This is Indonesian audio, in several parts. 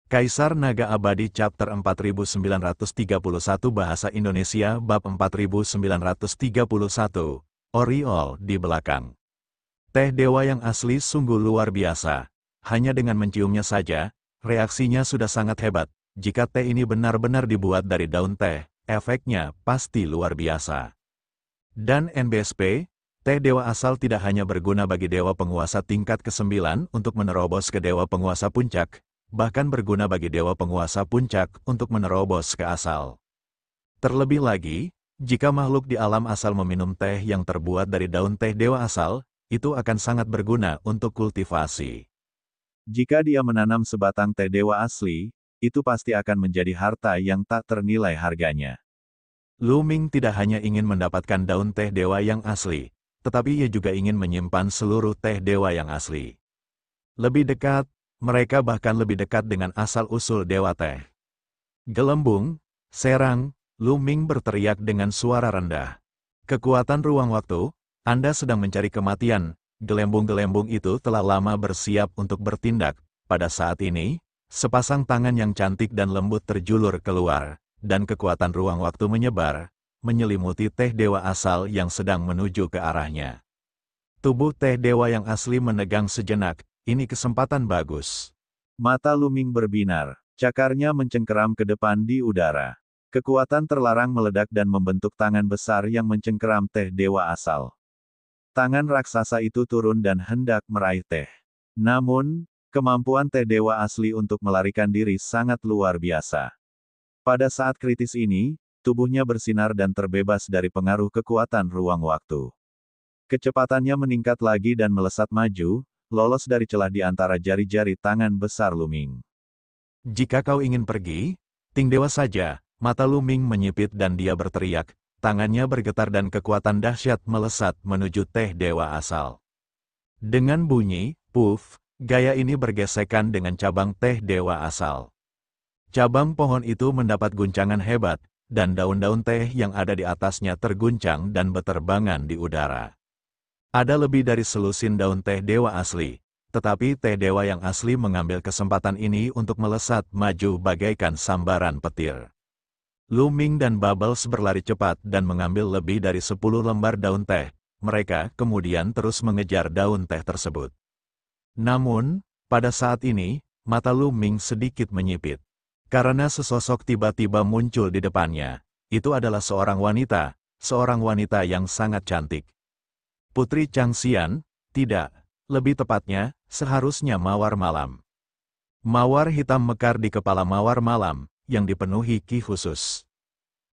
Kaisar Naga Abadi Chapter 4931 Bahasa Indonesia Bab 4931, Oriol di belakang. Teh dewa yang asli sungguh luar biasa. Hanya dengan menciumnya saja, reaksinya sudah sangat hebat. Jika teh ini benar-benar dibuat dari daun teh, efeknya pasti luar biasa. Dan NBSP, teh dewa asal tidak hanya berguna bagi dewa penguasa tingkat ke-9 untuk menerobos ke dewa penguasa puncak, bahkan berguna bagi dewa penguasa puncak untuk menerobos ke asal. Terlebih lagi, jika makhluk di alam asal meminum teh yang terbuat dari daun teh dewa asal, itu akan sangat berguna untuk kultivasi. Jika dia menanam sebatang teh dewa asli, itu pasti akan menjadi harta yang tak ternilai harganya. Lu Ming tidak hanya ingin mendapatkan daun teh dewa yang asli, tetapi ia juga ingin menyimpan seluruh teh dewa yang asli. Lebih dekat, mereka bahkan lebih dekat dengan asal-usul dewa teh. Gelembung, serang, Lu Ming berteriak dengan suara rendah. Kekuatan ruang waktu, Anda sedang mencari kematian. Gelembung-gelembung itu telah lama bersiap untuk bertindak. Pada saat ini, sepasang tangan yang cantik dan lembut terjulur keluar, dan kekuatan ruang waktu menyebar, menyelimuti teh dewa asal yang sedang menuju ke arahnya. Tubuh teh dewa yang asli menegang sejenak. Ini kesempatan bagus. Mata Lu Ming berbinar, cakarnya mencengkeram ke depan di udara. Kekuatan terlarang meledak dan membentuk tangan besar yang mencengkeram teh dewa asal. Tangan raksasa itu turun dan hendak meraih teh. Namun, kemampuan teh dewa asli untuk melarikan diri sangat luar biasa. Pada saat kritis ini, tubuhnya bersinar dan terbebas dari pengaruh kekuatan ruang waktu. Kecepatannya meningkat lagi dan melesat maju, lolos dari celah di antara jari-jari tangan besar Lu Ming. Jika kau ingin pergi, Ting Dewa saja, mata Lu Ming menyipit dan dia berteriak, tangannya bergetar dan kekuatan dahsyat melesat menuju teh dewa asal. Dengan bunyi, puff, gaya ini bergesekan dengan cabang teh dewa asal. Cabang pohon itu mendapat guncangan hebat, dan daun-daun teh yang ada di atasnya terguncang dan beterbangan di udara. Ada lebih dari selusin daun teh dewa asli, tetapi teh dewa yang asli mengambil kesempatan ini untuk melesat maju bagaikan sambaran petir. Lu Ming dan Bubbles berlari cepat dan mengambil lebih dari 10 lembar daun teh. Mereka kemudian terus mengejar daun teh tersebut. Namun, pada saat ini, mata Lu Ming sedikit menyipit. Karena sesosok tiba-tiba muncul di depannya. Itu adalah seorang wanita yang sangat cantik. Putri Changxian, tidak, lebih tepatnya, seharusnya mawar malam. Mawar hitam mekar di kepala mawar malam, yang dipenuhi ki khusus.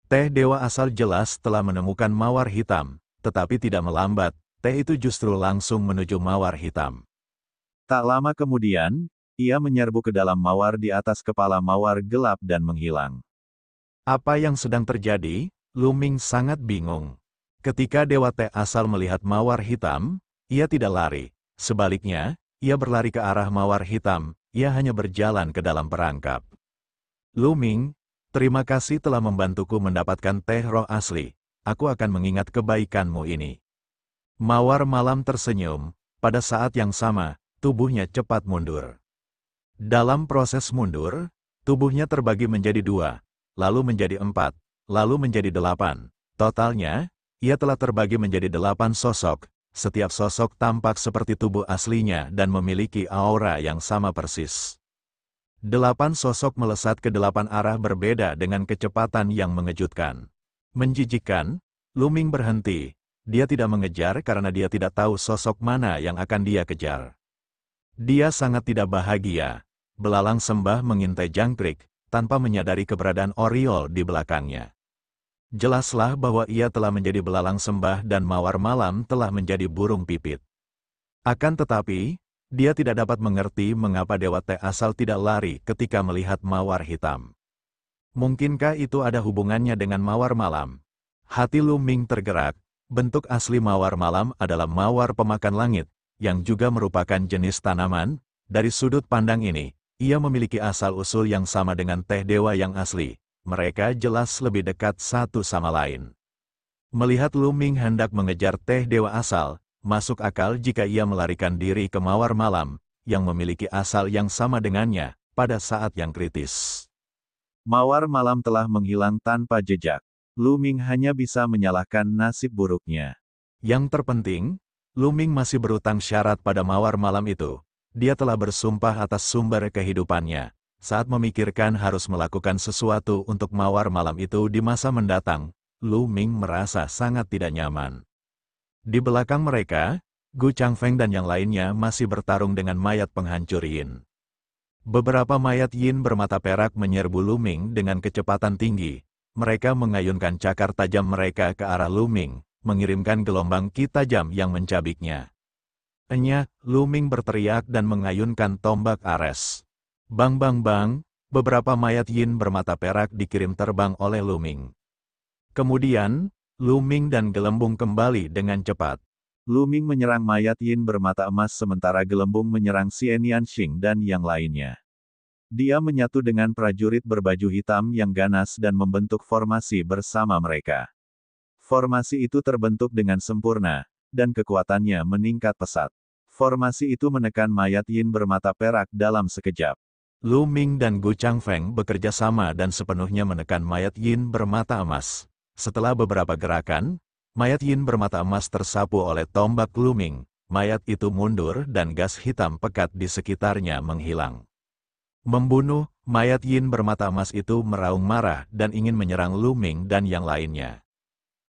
Teh dewa asal jelas telah menemukan mawar hitam, tetapi tidak melambat, teh itu justru langsung menuju mawar hitam. Tak lama kemudian, ia menyerbu ke dalam mawar di atas kepala mawar gelap dan menghilang. Apa yang sedang terjadi? Lu Ming sangat bingung. Ketika dewa teh asal melihat mawar hitam, ia tidak lari. Sebaliknya, ia berlari ke arah mawar hitam, ia hanya berjalan ke dalam perangkap. Lu Ming, terima kasih telah membantuku mendapatkan teh roh asli. Aku akan mengingat kebaikanmu ini. Mawar malam tersenyum, pada saat yang sama, tubuhnya cepat mundur. Dalam proses mundur, tubuhnya terbagi menjadi 2, lalu menjadi 4, lalu menjadi 8. Totalnya, ia telah terbagi menjadi 8 sosok, setiap sosok tampak seperti tubuh aslinya dan memiliki aura yang sama persis. 8 sosok melesat ke 8 arah berbeda dengan kecepatan yang mengejutkan. Menjijikkan, Lu Ming berhenti. Dia tidak mengejar karena dia tidak tahu sosok mana yang akan dia kejar. Dia sangat tidak bahagia. Belalang sembah mengintai jangkrik, tanpa menyadari keberadaan Oriol di belakangnya. Jelaslah bahwa ia telah menjadi belalang sembah dan mawar malam telah menjadi burung pipit. Akan tetapi, dia tidak dapat mengerti mengapa dewa teh asal tidak lari ketika melihat mawar hitam. Mungkinkah itu ada hubungannya dengan mawar malam? Hati Lu Ming tergerak. Bentuk asli mawar malam adalah mawar pemakan langit, yang juga merupakan jenis tanaman. Dari sudut pandang ini, ia memiliki asal-usul yang sama dengan teh dewa yang asli. Mereka jelas lebih dekat satu sama lain. Melihat Lu Ming hendak mengejar teh dewa asal, masuk akal jika ia melarikan diri ke mawar malam, yang memiliki asal yang sama dengannya, pada saat yang kritis. Mawar malam telah menghilang tanpa jejak. Lu Ming hanya bisa menyalahkan nasib buruknya. Yang terpenting, Lu Ming masih berutang syarat pada mawar malam itu. Dia telah bersumpah atas sumber kehidupannya. Saat memikirkan harus melakukan sesuatu untuk mawar malam itu di masa mendatang, Lu Ming merasa sangat tidak nyaman. Di belakang mereka, Gu Changfeng dan yang lainnya masih bertarung dengan mayat penghancur Yin. Beberapa mayat Yin bermata perak menyerbu Lu Ming dengan kecepatan tinggi. Mereka mengayunkan cakar tajam mereka ke arah Lu Ming, mengirimkan gelombang ki tajam yang mencabiknya. Enya, Lu Ming berteriak dan mengayunkan tombak Ares. Bang bang bang, beberapa mayat Yin bermata perak dikirim terbang oleh Lu Ming. Kemudian, Lu Ming dan gelembung kembali dengan cepat. Lu Ming menyerang mayat Yin bermata emas sementara gelembung menyerang Xian Yanxing dan yang lainnya. Dia menyatu dengan prajurit berbaju hitam yang ganas dan membentuk formasi bersama mereka. Formasi itu terbentuk dengan sempurna, dan kekuatannya meningkat pesat. Formasi itu menekan mayat Yin bermata perak dalam sekejap. Lu Ming dan Gu Changfeng bekerja sama dan sepenuhnya menekan mayat Yin bermata emas. Setelah beberapa gerakan, mayat Yin bermata emas tersapu oleh tombak Lu Ming. Mayat itu mundur dan gas hitam pekat di sekitarnya menghilang. Membunuh, mayat Yin bermata emas itu meraung marah dan ingin menyerang Lu Ming dan yang lainnya.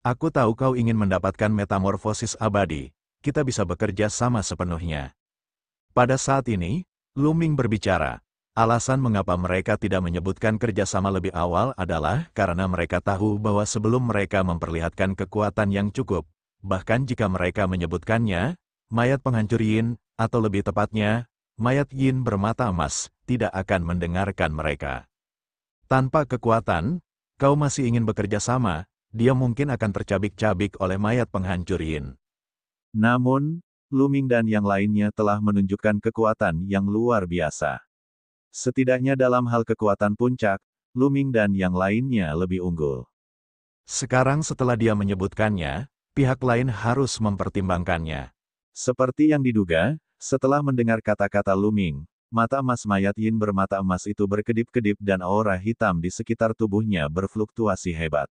Aku tahu kau ingin mendapatkan metamorfosis abadi. Kita bisa bekerja sama sepenuhnya. Pada saat ini, Lu Ming berbicara. Alasan mengapa mereka tidak menyebutkan kerjasama lebih awal adalah karena mereka tahu bahwa sebelum mereka memperlihatkan kekuatan yang cukup, bahkan jika mereka menyebutkannya, mayat penghancur Yin, atau lebih tepatnya, mayat Yin bermata emas, tidak akan mendengarkan mereka. Tanpa kekuatan, kau masih ingin bekerja sama, dia mungkin akan tercabik-cabik oleh mayat penghancur Yin. Namun, Lu Ming dan yang lainnya telah menunjukkan kekuatan yang luar biasa. Setidaknya dalam hal kekuatan puncak, Lu Ming dan yang lainnya lebih unggul. Sekarang setelah dia menyebutkannya, pihak lain harus mempertimbangkannya. Seperti yang diduga, setelah mendengar kata-kata Lu Ming, mata emas mayat Yin bermata emas itu berkedip-kedip dan aura hitam di sekitar tubuhnya berfluktuasi hebat.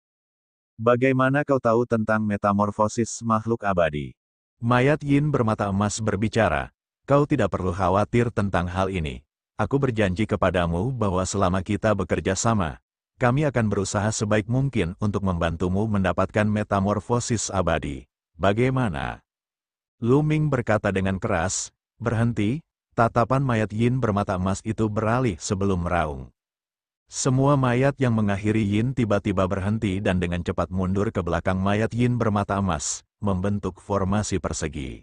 Bagaimana kau tahu tentang metamorfosis makhluk abadi? Mayat Yin bermata emas berbicara, kau tidak perlu khawatir tentang hal ini. Aku berjanji kepadamu bahwa selama kita bekerja sama, kami akan berusaha sebaik mungkin untuk membantumu mendapatkan metamorfosis abadi. Bagaimana? Lu Ming berkata dengan keras, berhenti, tatapan mayat Yin bermata emas itu beralih sebelum meraung. Semua mayat yang mengakhiri Yin tiba-tiba berhenti dan dengan cepat mundur ke belakang mayat Yin bermata emas, membentuk formasi persegi.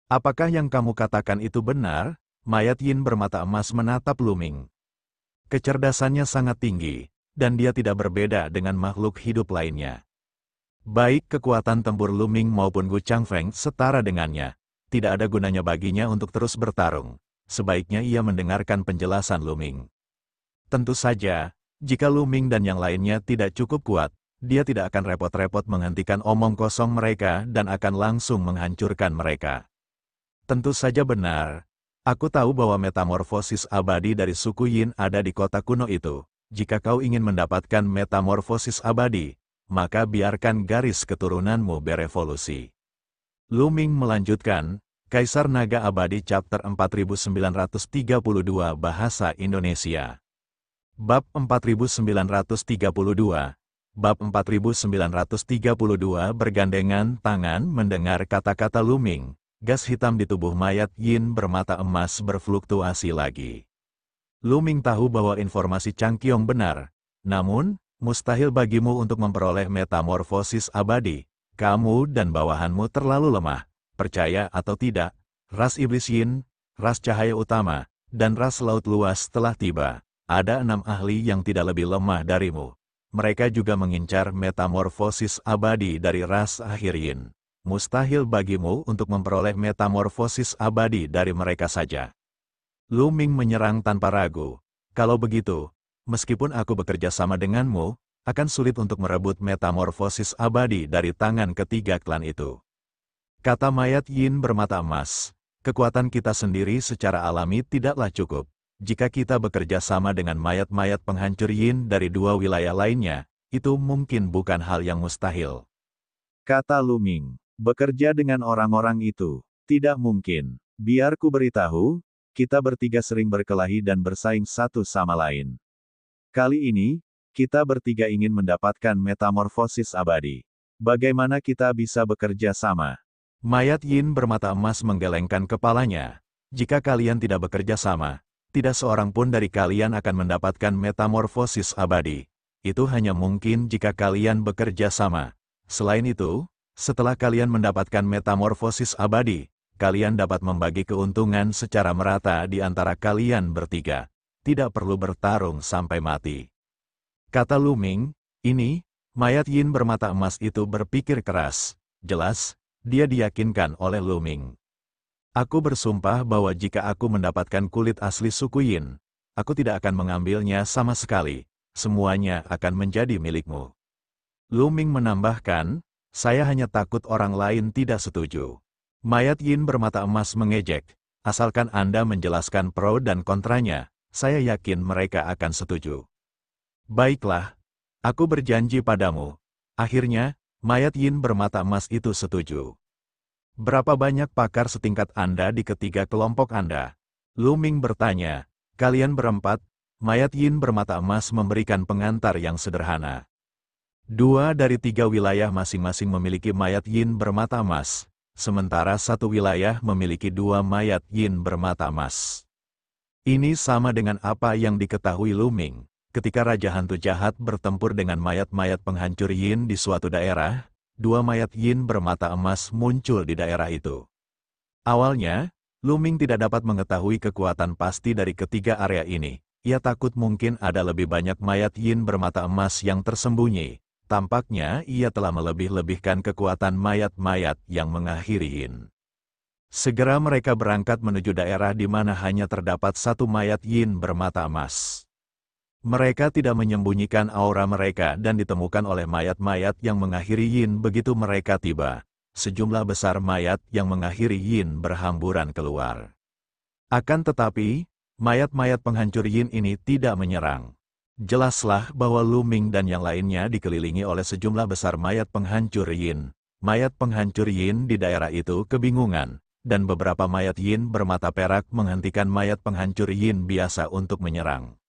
Apakah yang kamu katakan itu benar? Mayat Yin bermata emas menatap Lu Ming. Kecerdasannya sangat tinggi, dan dia tidak berbeda dengan makhluk hidup lainnya. Baik kekuatan tempur Lu Ming maupun Gu Changfeng setara dengannya, tidak ada gunanya baginya untuk terus bertarung. Sebaiknya ia mendengarkan penjelasan Lu Ming. Tentu saja, jika Lu Ming dan yang lainnya tidak cukup kuat, dia tidak akan repot-repot menghentikan omong kosong mereka dan akan langsung menghancurkan mereka. Tentu saja benar. Aku tahu bahwa metamorfosis abadi dari suku Yin ada di kota kuno itu. Jika kau ingin mendapatkan metamorfosis abadi, maka biarkan garis keturunanmu berevolusi. Lu Ming melanjutkan, Kaisar Naga Abadi Chapter 4932 Bahasa Indonesia. Bab 4932. Bab 4932 bergandengan tangan mendengar kata-kata Lu Ming. Gas hitam di tubuh mayat Yin bermata emas berfluktuasi lagi. Lu Ming tahu bahwa informasi Chang Qiong benar, namun, mustahil bagimu untuk memperoleh metamorfosis abadi. Kamu dan bawahanmu terlalu lemah, percaya atau tidak, ras iblis Yin, ras cahaya utama, dan ras laut luas telah tiba. Ada 6 ahli yang tidak lebih lemah darimu. Mereka juga mengincar metamorfosis abadi dari ras akhir Yin. Mustahil bagimu untuk memperoleh metamorfosis abadi dari mereka saja. Lu Ming menyerang tanpa ragu. Kalau begitu, meskipun aku bekerja sama denganmu, akan sulit untuk merebut metamorfosis abadi dari tangan ketiga klan itu. Kata mayat Yin bermata emas, kekuatan kita sendiri secara alami tidaklah cukup. Jika kita bekerja sama dengan mayat-mayat penghancur yin dari dua wilayah lainnya, itu mungkin bukan hal yang mustahil. Kata Lu Ming. Bekerja dengan orang-orang itu. Tidak mungkin. Biar ku beritahu, kita bertiga sering berkelahi dan bersaing satu sama lain. Kali ini, kita bertiga ingin mendapatkan metamorfosis abadi. Bagaimana kita bisa bekerja sama? Mayat yin bermata emas menggelengkan kepalanya. Jika kalian tidak bekerja sama, tidak seorang pun dari kalian akan mendapatkan metamorfosis abadi. Itu hanya mungkin jika kalian bekerja sama. Selain itu, setelah kalian mendapatkan metamorfosis abadi, kalian dapat membagi keuntungan secara merata di antara kalian bertiga. Tidak perlu bertarung sampai mati. Kata Lu Ming, ini, mayat yin bermata emas itu berpikir keras. Jelas, dia diyakinkan oleh Lu Ming. Aku bersumpah bahwa jika aku mendapatkan kulit asli suku Yin, aku tidak akan mengambilnya sama sekali. Semuanya akan menjadi milikmu. Lu Ming menambahkan, saya hanya takut orang lain tidak setuju. Mayat yin bermata emas mengejek, asalkan Anda menjelaskan pro dan kontranya, saya yakin mereka akan setuju. Baiklah, aku berjanji padamu. Akhirnya, mayat yin bermata emas itu setuju. Berapa banyak pakar setingkat Anda di ketiga kelompok Anda? Lu Ming bertanya. Kalian berempat, mayat yin bermata emas memberikan pengantar yang sederhana. 2 dari 3 wilayah masing-masing memiliki mayat yin bermata emas, sementara satu wilayah memiliki 2 mayat yin bermata emas. Ini sama dengan apa yang diketahui Lu Ming, ketika Raja Hantu Jahat bertempur dengan mayat-mayat penghancur yin di suatu daerah. 2 mayat yin bermata emas muncul di daerah itu. Awalnya, Lu Ming tidak dapat mengetahui kekuatan pasti dari ketiga area ini. Ia takut mungkin ada lebih banyak mayat yin bermata emas yang tersembunyi. Tampaknya ia telah melebih-lebihkan kekuatan mayat-mayat yang mengakhiri yin. Segera mereka berangkat menuju daerah di mana hanya terdapat satu mayat yin bermata emas. Mereka tidak menyembunyikan aura mereka dan ditemukan oleh mayat-mayat yang mengakhiri yin begitu mereka tiba. Sejumlah besar mayat yang mengakhiri yin berhamburan keluar. Akan tetapi, mayat-mayat penghancur yin ini tidak menyerang. Jelaslah bahwa Lu Ming dan yang lainnya dikelilingi oleh sejumlah besar mayat penghancur yin. Mayat penghancur yin di daerah itu kebingungan, dan beberapa mayat yin bermata perak menghentikan mayat penghancur yin biasa untuk menyerang.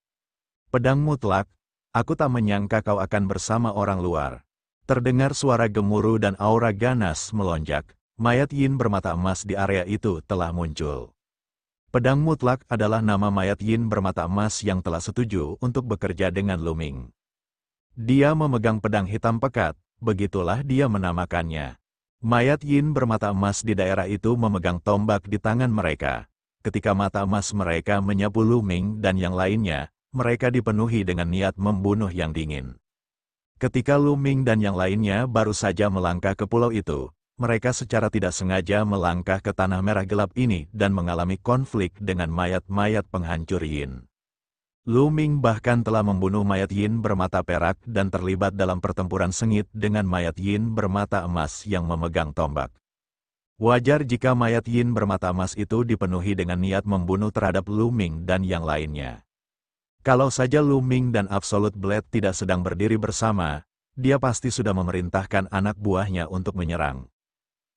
Pedang mutlak, aku tak menyangka kau akan bersama orang luar. Terdengar suara gemuruh dan aura ganas melonjak. Mayat yin bermata emas di area itu telah muncul. Pedang mutlak adalah nama mayat yin bermata emas yang telah setuju untuk bekerja dengan Lu Ming. Dia memegang pedang hitam pekat, begitulah dia menamakannya. Mayat yin bermata emas di daerah itu memegang tombak di tangan mereka. Ketika mata emas mereka menyapu Lu Ming dan yang lainnya, mereka dipenuhi dengan niat membunuh yang dingin. Ketika Lu Ming dan yang lainnya baru saja melangkah ke pulau itu, mereka secara tidak sengaja melangkah ke tanah merah gelap ini dan mengalami konflik dengan mayat-mayat penghancur yin. Lu Ming bahkan telah membunuh mayat yin bermata perak dan terlibat dalam pertempuran sengit dengan mayat yin bermata emas yang memegang tombak. Wajar jika mayat yin bermata emas itu dipenuhi dengan niat membunuh terhadap Lu Ming dan yang lainnya. Kalau saja Lu Ming dan Absolute Blade tidak sedang berdiri bersama, dia pasti sudah memerintahkan anak buahnya untuk menyerang.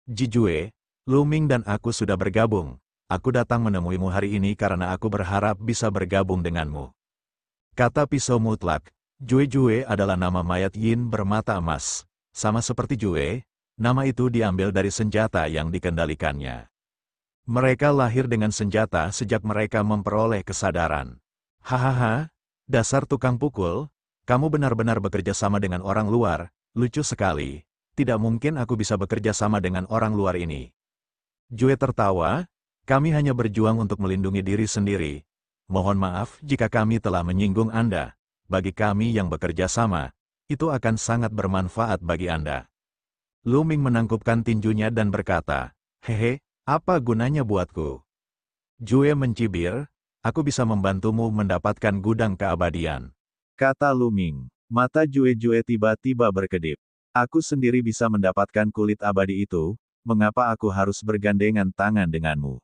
Jijue, Lu Ming dan aku sudah bergabung. Aku datang menemuimu hari ini karena aku berharap bisa bergabung denganmu. Kata pisau mutlak, Jue adalah nama mayat yin bermata emas. Sama seperti Jue, nama itu diambil dari senjata yang dikendalikannya. Mereka lahir dengan senjata sejak mereka memperoleh kesadaran. Hahaha, dasar tukang pukul, kamu benar-benar bekerja sama dengan orang luar, lucu sekali. Tidak mungkin aku bisa bekerja sama dengan orang luar ini. Jue tertawa, kami hanya berjuang untuk melindungi diri sendiri. Mohon maaf jika kami telah menyinggung Anda. Bagi kami yang bekerja sama, itu akan sangat bermanfaat bagi Anda. Lu Ming menangkupkan tinjunya dan berkata, hehe, apa gunanya buatku? Jue mencibir, aku bisa membantumu mendapatkan gudang keabadian. Kata Lu Ming. Mata Jue tiba-tiba berkedip. Aku sendiri bisa mendapatkan kulit abadi itu, mengapa aku harus bergandengan tangan denganmu?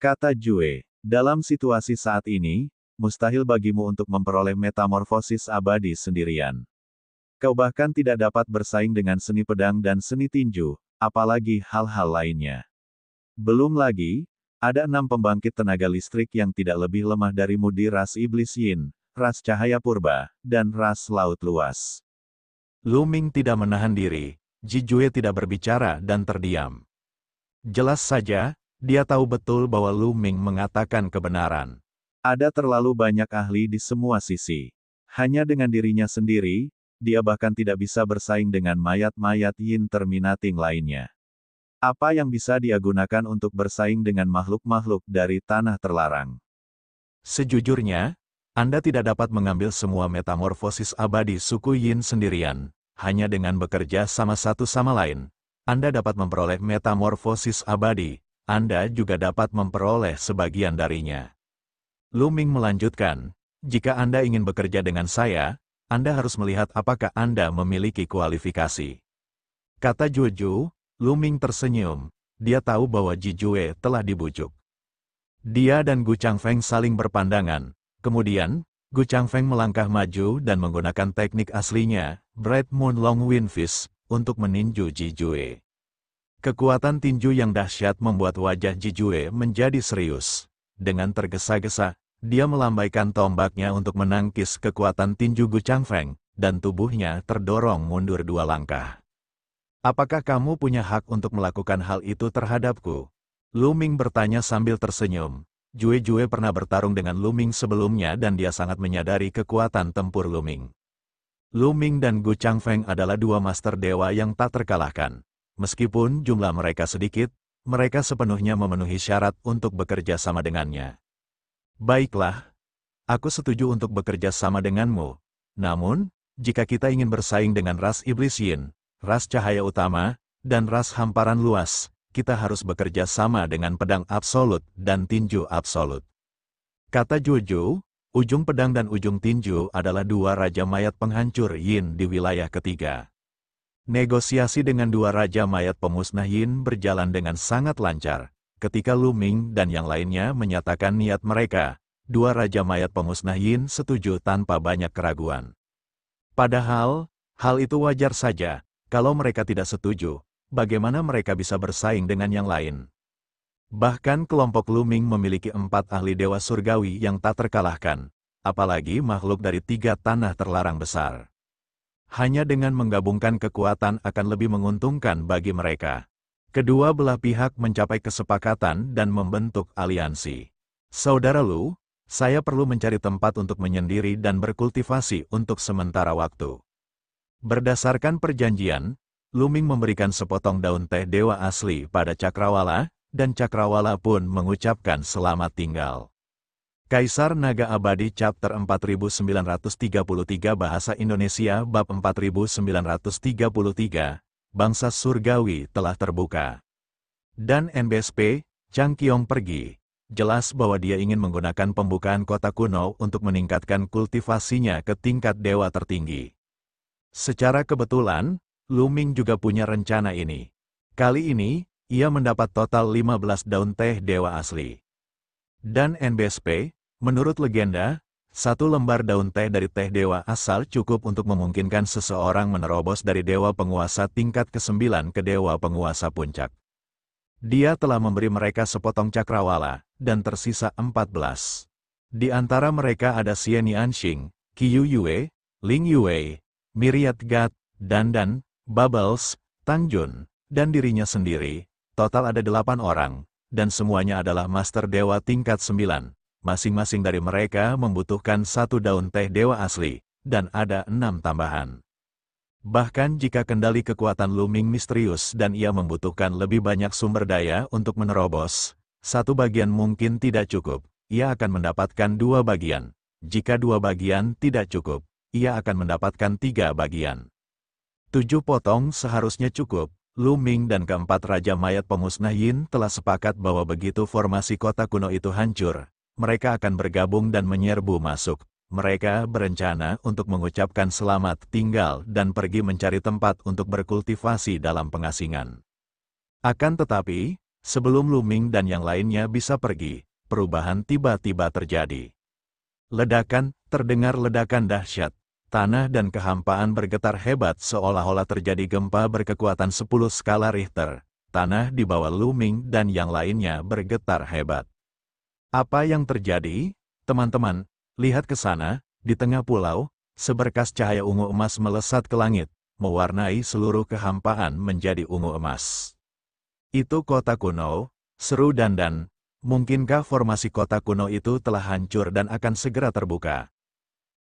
Kata Jue. Dalam situasi saat ini, mustahil bagimu untuk memperoleh metamorfosis abadi sendirian. Kau bahkan tidak dapat bersaing dengan seni pedang dan seni tinju, apalagi hal-hal lainnya. Belum lagi, ada 6 pembangkit tenaga listrik yang tidak lebih lemah darimu di ras iblis Yin, ras cahaya purba, dan ras laut luas. Lu Ming tidak menahan diri, Ji Jue tidak berbicara dan terdiam. Jelas saja, dia tahu betul bahwa Lu Ming mengatakan kebenaran. Ada terlalu banyak ahli di semua sisi. Hanya dengan dirinya sendiri, dia bahkan tidak bisa bersaing dengan mayat-mayat Yin terminating lainnya. Apa yang bisa dia gunakan untuk bersaing dengan makhluk-makhluk dari tanah terlarang? Sejujurnya, Anda tidak dapat mengambil semua metamorfosis abadi suku Yin sendirian. Hanya dengan bekerja sama satu sama lain, Anda dapat memperoleh metamorfosis abadi. Anda juga dapat memperoleh sebagian darinya. Lu Ming melanjutkan, jika Anda ingin bekerja dengan saya, Anda harus melihat apakah Anda memiliki kualifikasi. Kata Juju, Lu Ming tersenyum. Dia tahu bahwa Ji Jue telah dibujuk. Dia dan Gu Changfeng saling berpandangan. Kemudian, Gu Changfeng melangkah maju dan menggunakan teknik aslinya, Bright Moon Long Wind Fist, untuk meninju Ji Jue. Kekuatan tinju yang dahsyat membuat wajah Ji Jue menjadi serius. Dengan tergesa-gesa, dia melambaikan tombaknya untuk menangkis kekuatan tinju Gu Changfeng, dan tubuhnya terdorong mundur 2 langkah. Apakah kamu punya hak untuk melakukan hal itu terhadapku? Lu Ming bertanya sambil tersenyum. Jue pernah bertarung dengan Lu Ming sebelumnya dan dia sangat menyadari kekuatan tempur Lu Ming. Lu Ming dan Gu Changfeng adalah 2 master dewa yang tak terkalahkan. Meskipun jumlah mereka sedikit, mereka sepenuhnya memenuhi syarat untuk bekerja sama dengannya. Baiklah, aku setuju untuk bekerja sama denganmu. Namun, jika kita ingin bersaing dengan ras iblis Yin, ras cahaya utama, dan ras hamparan luas, kita harus bekerja sama dengan pedang absolut dan tinju absolut. Kata Jojo, ujung pedang dan ujung tinju adalah 2 raja mayat penghancur Yin di wilayah ketiga. Negosiasi dengan 2 raja mayat pemusnah Yin berjalan dengan sangat lancar. Ketika Lu Ming dan yang lainnya menyatakan niat mereka, 2 raja mayat pemusnah Yin setuju tanpa banyak keraguan. Padahal, hal itu wajar saja. Kalau mereka tidak setuju, bagaimana mereka bisa bersaing dengan yang lain? Bahkan kelompok Lu Ming memiliki 4 ahli dewa surgawi yang tak terkalahkan, apalagi makhluk dari 3 tanah terlarang besar. Hanya dengan menggabungkan kekuatan akan lebih menguntungkan bagi mereka. Kedua belah pihak mencapai kesepakatan dan membentuk aliansi. Saudara Lu, saya perlu mencari tempat untuk menyendiri dan berkultivasi untuk sementara waktu. Berdasarkan perjanjian, Lu Ming memberikan sepotong daun teh dewa asli pada Cakrawala, dan Cakrawala pun mengucapkan selamat tinggal. Kaisar Naga Abadi Chapter 4933 Bahasa Indonesia Bab 4933, Bangsa Surgawi telah terbuka. Dan NBSP, Chang Qiong pergi. Jelas bahwa dia ingin menggunakan pembukaan kota kuno untuk meningkatkan kultivasinya ke tingkat dewa tertinggi. Secara kebetulan, Lu Ming juga punya rencana ini. Kali ini, ia mendapat total 15 daun teh dewa asli. Dan NBSP, menurut legenda, 1 lembar daun teh dari teh dewa asal cukup untuk memungkinkan seseorang menerobos dari dewa penguasa tingkat ke-9 ke dewa penguasa puncak. Dia telah memberi mereka sepotong cakrawala, dan tersisa 14. Di antara mereka ada Xian Yanxing, Qiu Yue, Ling Yue, Myriad God, Dan, Bubbles, Tang Jun, dan dirinya sendiri. Total ada 8 orang, dan semuanya adalah master dewa tingkat 9. Masing-masing dari mereka membutuhkan 1 daun teh dewa asli, dan ada 6 tambahan. Bahkan jika kendali kekuatan Lu Ming misterius dan ia membutuhkan lebih banyak sumber daya untuk menerobos, 1 bagian mungkin tidak cukup, ia akan mendapatkan 2 bagian. Jika 2 bagian tidak cukup, ia akan mendapatkan 3 bagian. 7 potong seharusnya cukup. Lu Ming dan keempat Raja Mayat Pemusnah Yin telah sepakat bahwa begitu formasi kota kuno itu hancur, mereka akan bergabung dan menyerbu masuk. Mereka berencana untuk mengucapkan selamat tinggal dan pergi mencari tempat untuk berkultivasi dalam pengasingan. Akan tetapi, sebelum Lu Ming dan yang lainnya bisa pergi, perubahan tiba-tiba terjadi. Ledakan, terdengar ledakan dahsyat. Tanah dan kehampaan bergetar hebat seolah-olah terjadi gempa berkekuatan 10 skala Richter. Tanah di bawah Lu Ming dan yang lainnya bergetar hebat. Apa yang terjadi? Teman-teman, lihat ke sana, di tengah pulau, seberkas cahaya ungu emas melesat ke langit, mewarnai seluruh kehampaan menjadi ungu emas. Itu kota kuno, seru Dandan. Mungkinkah formasi kota kuno itu telah hancur dan akan segera terbuka?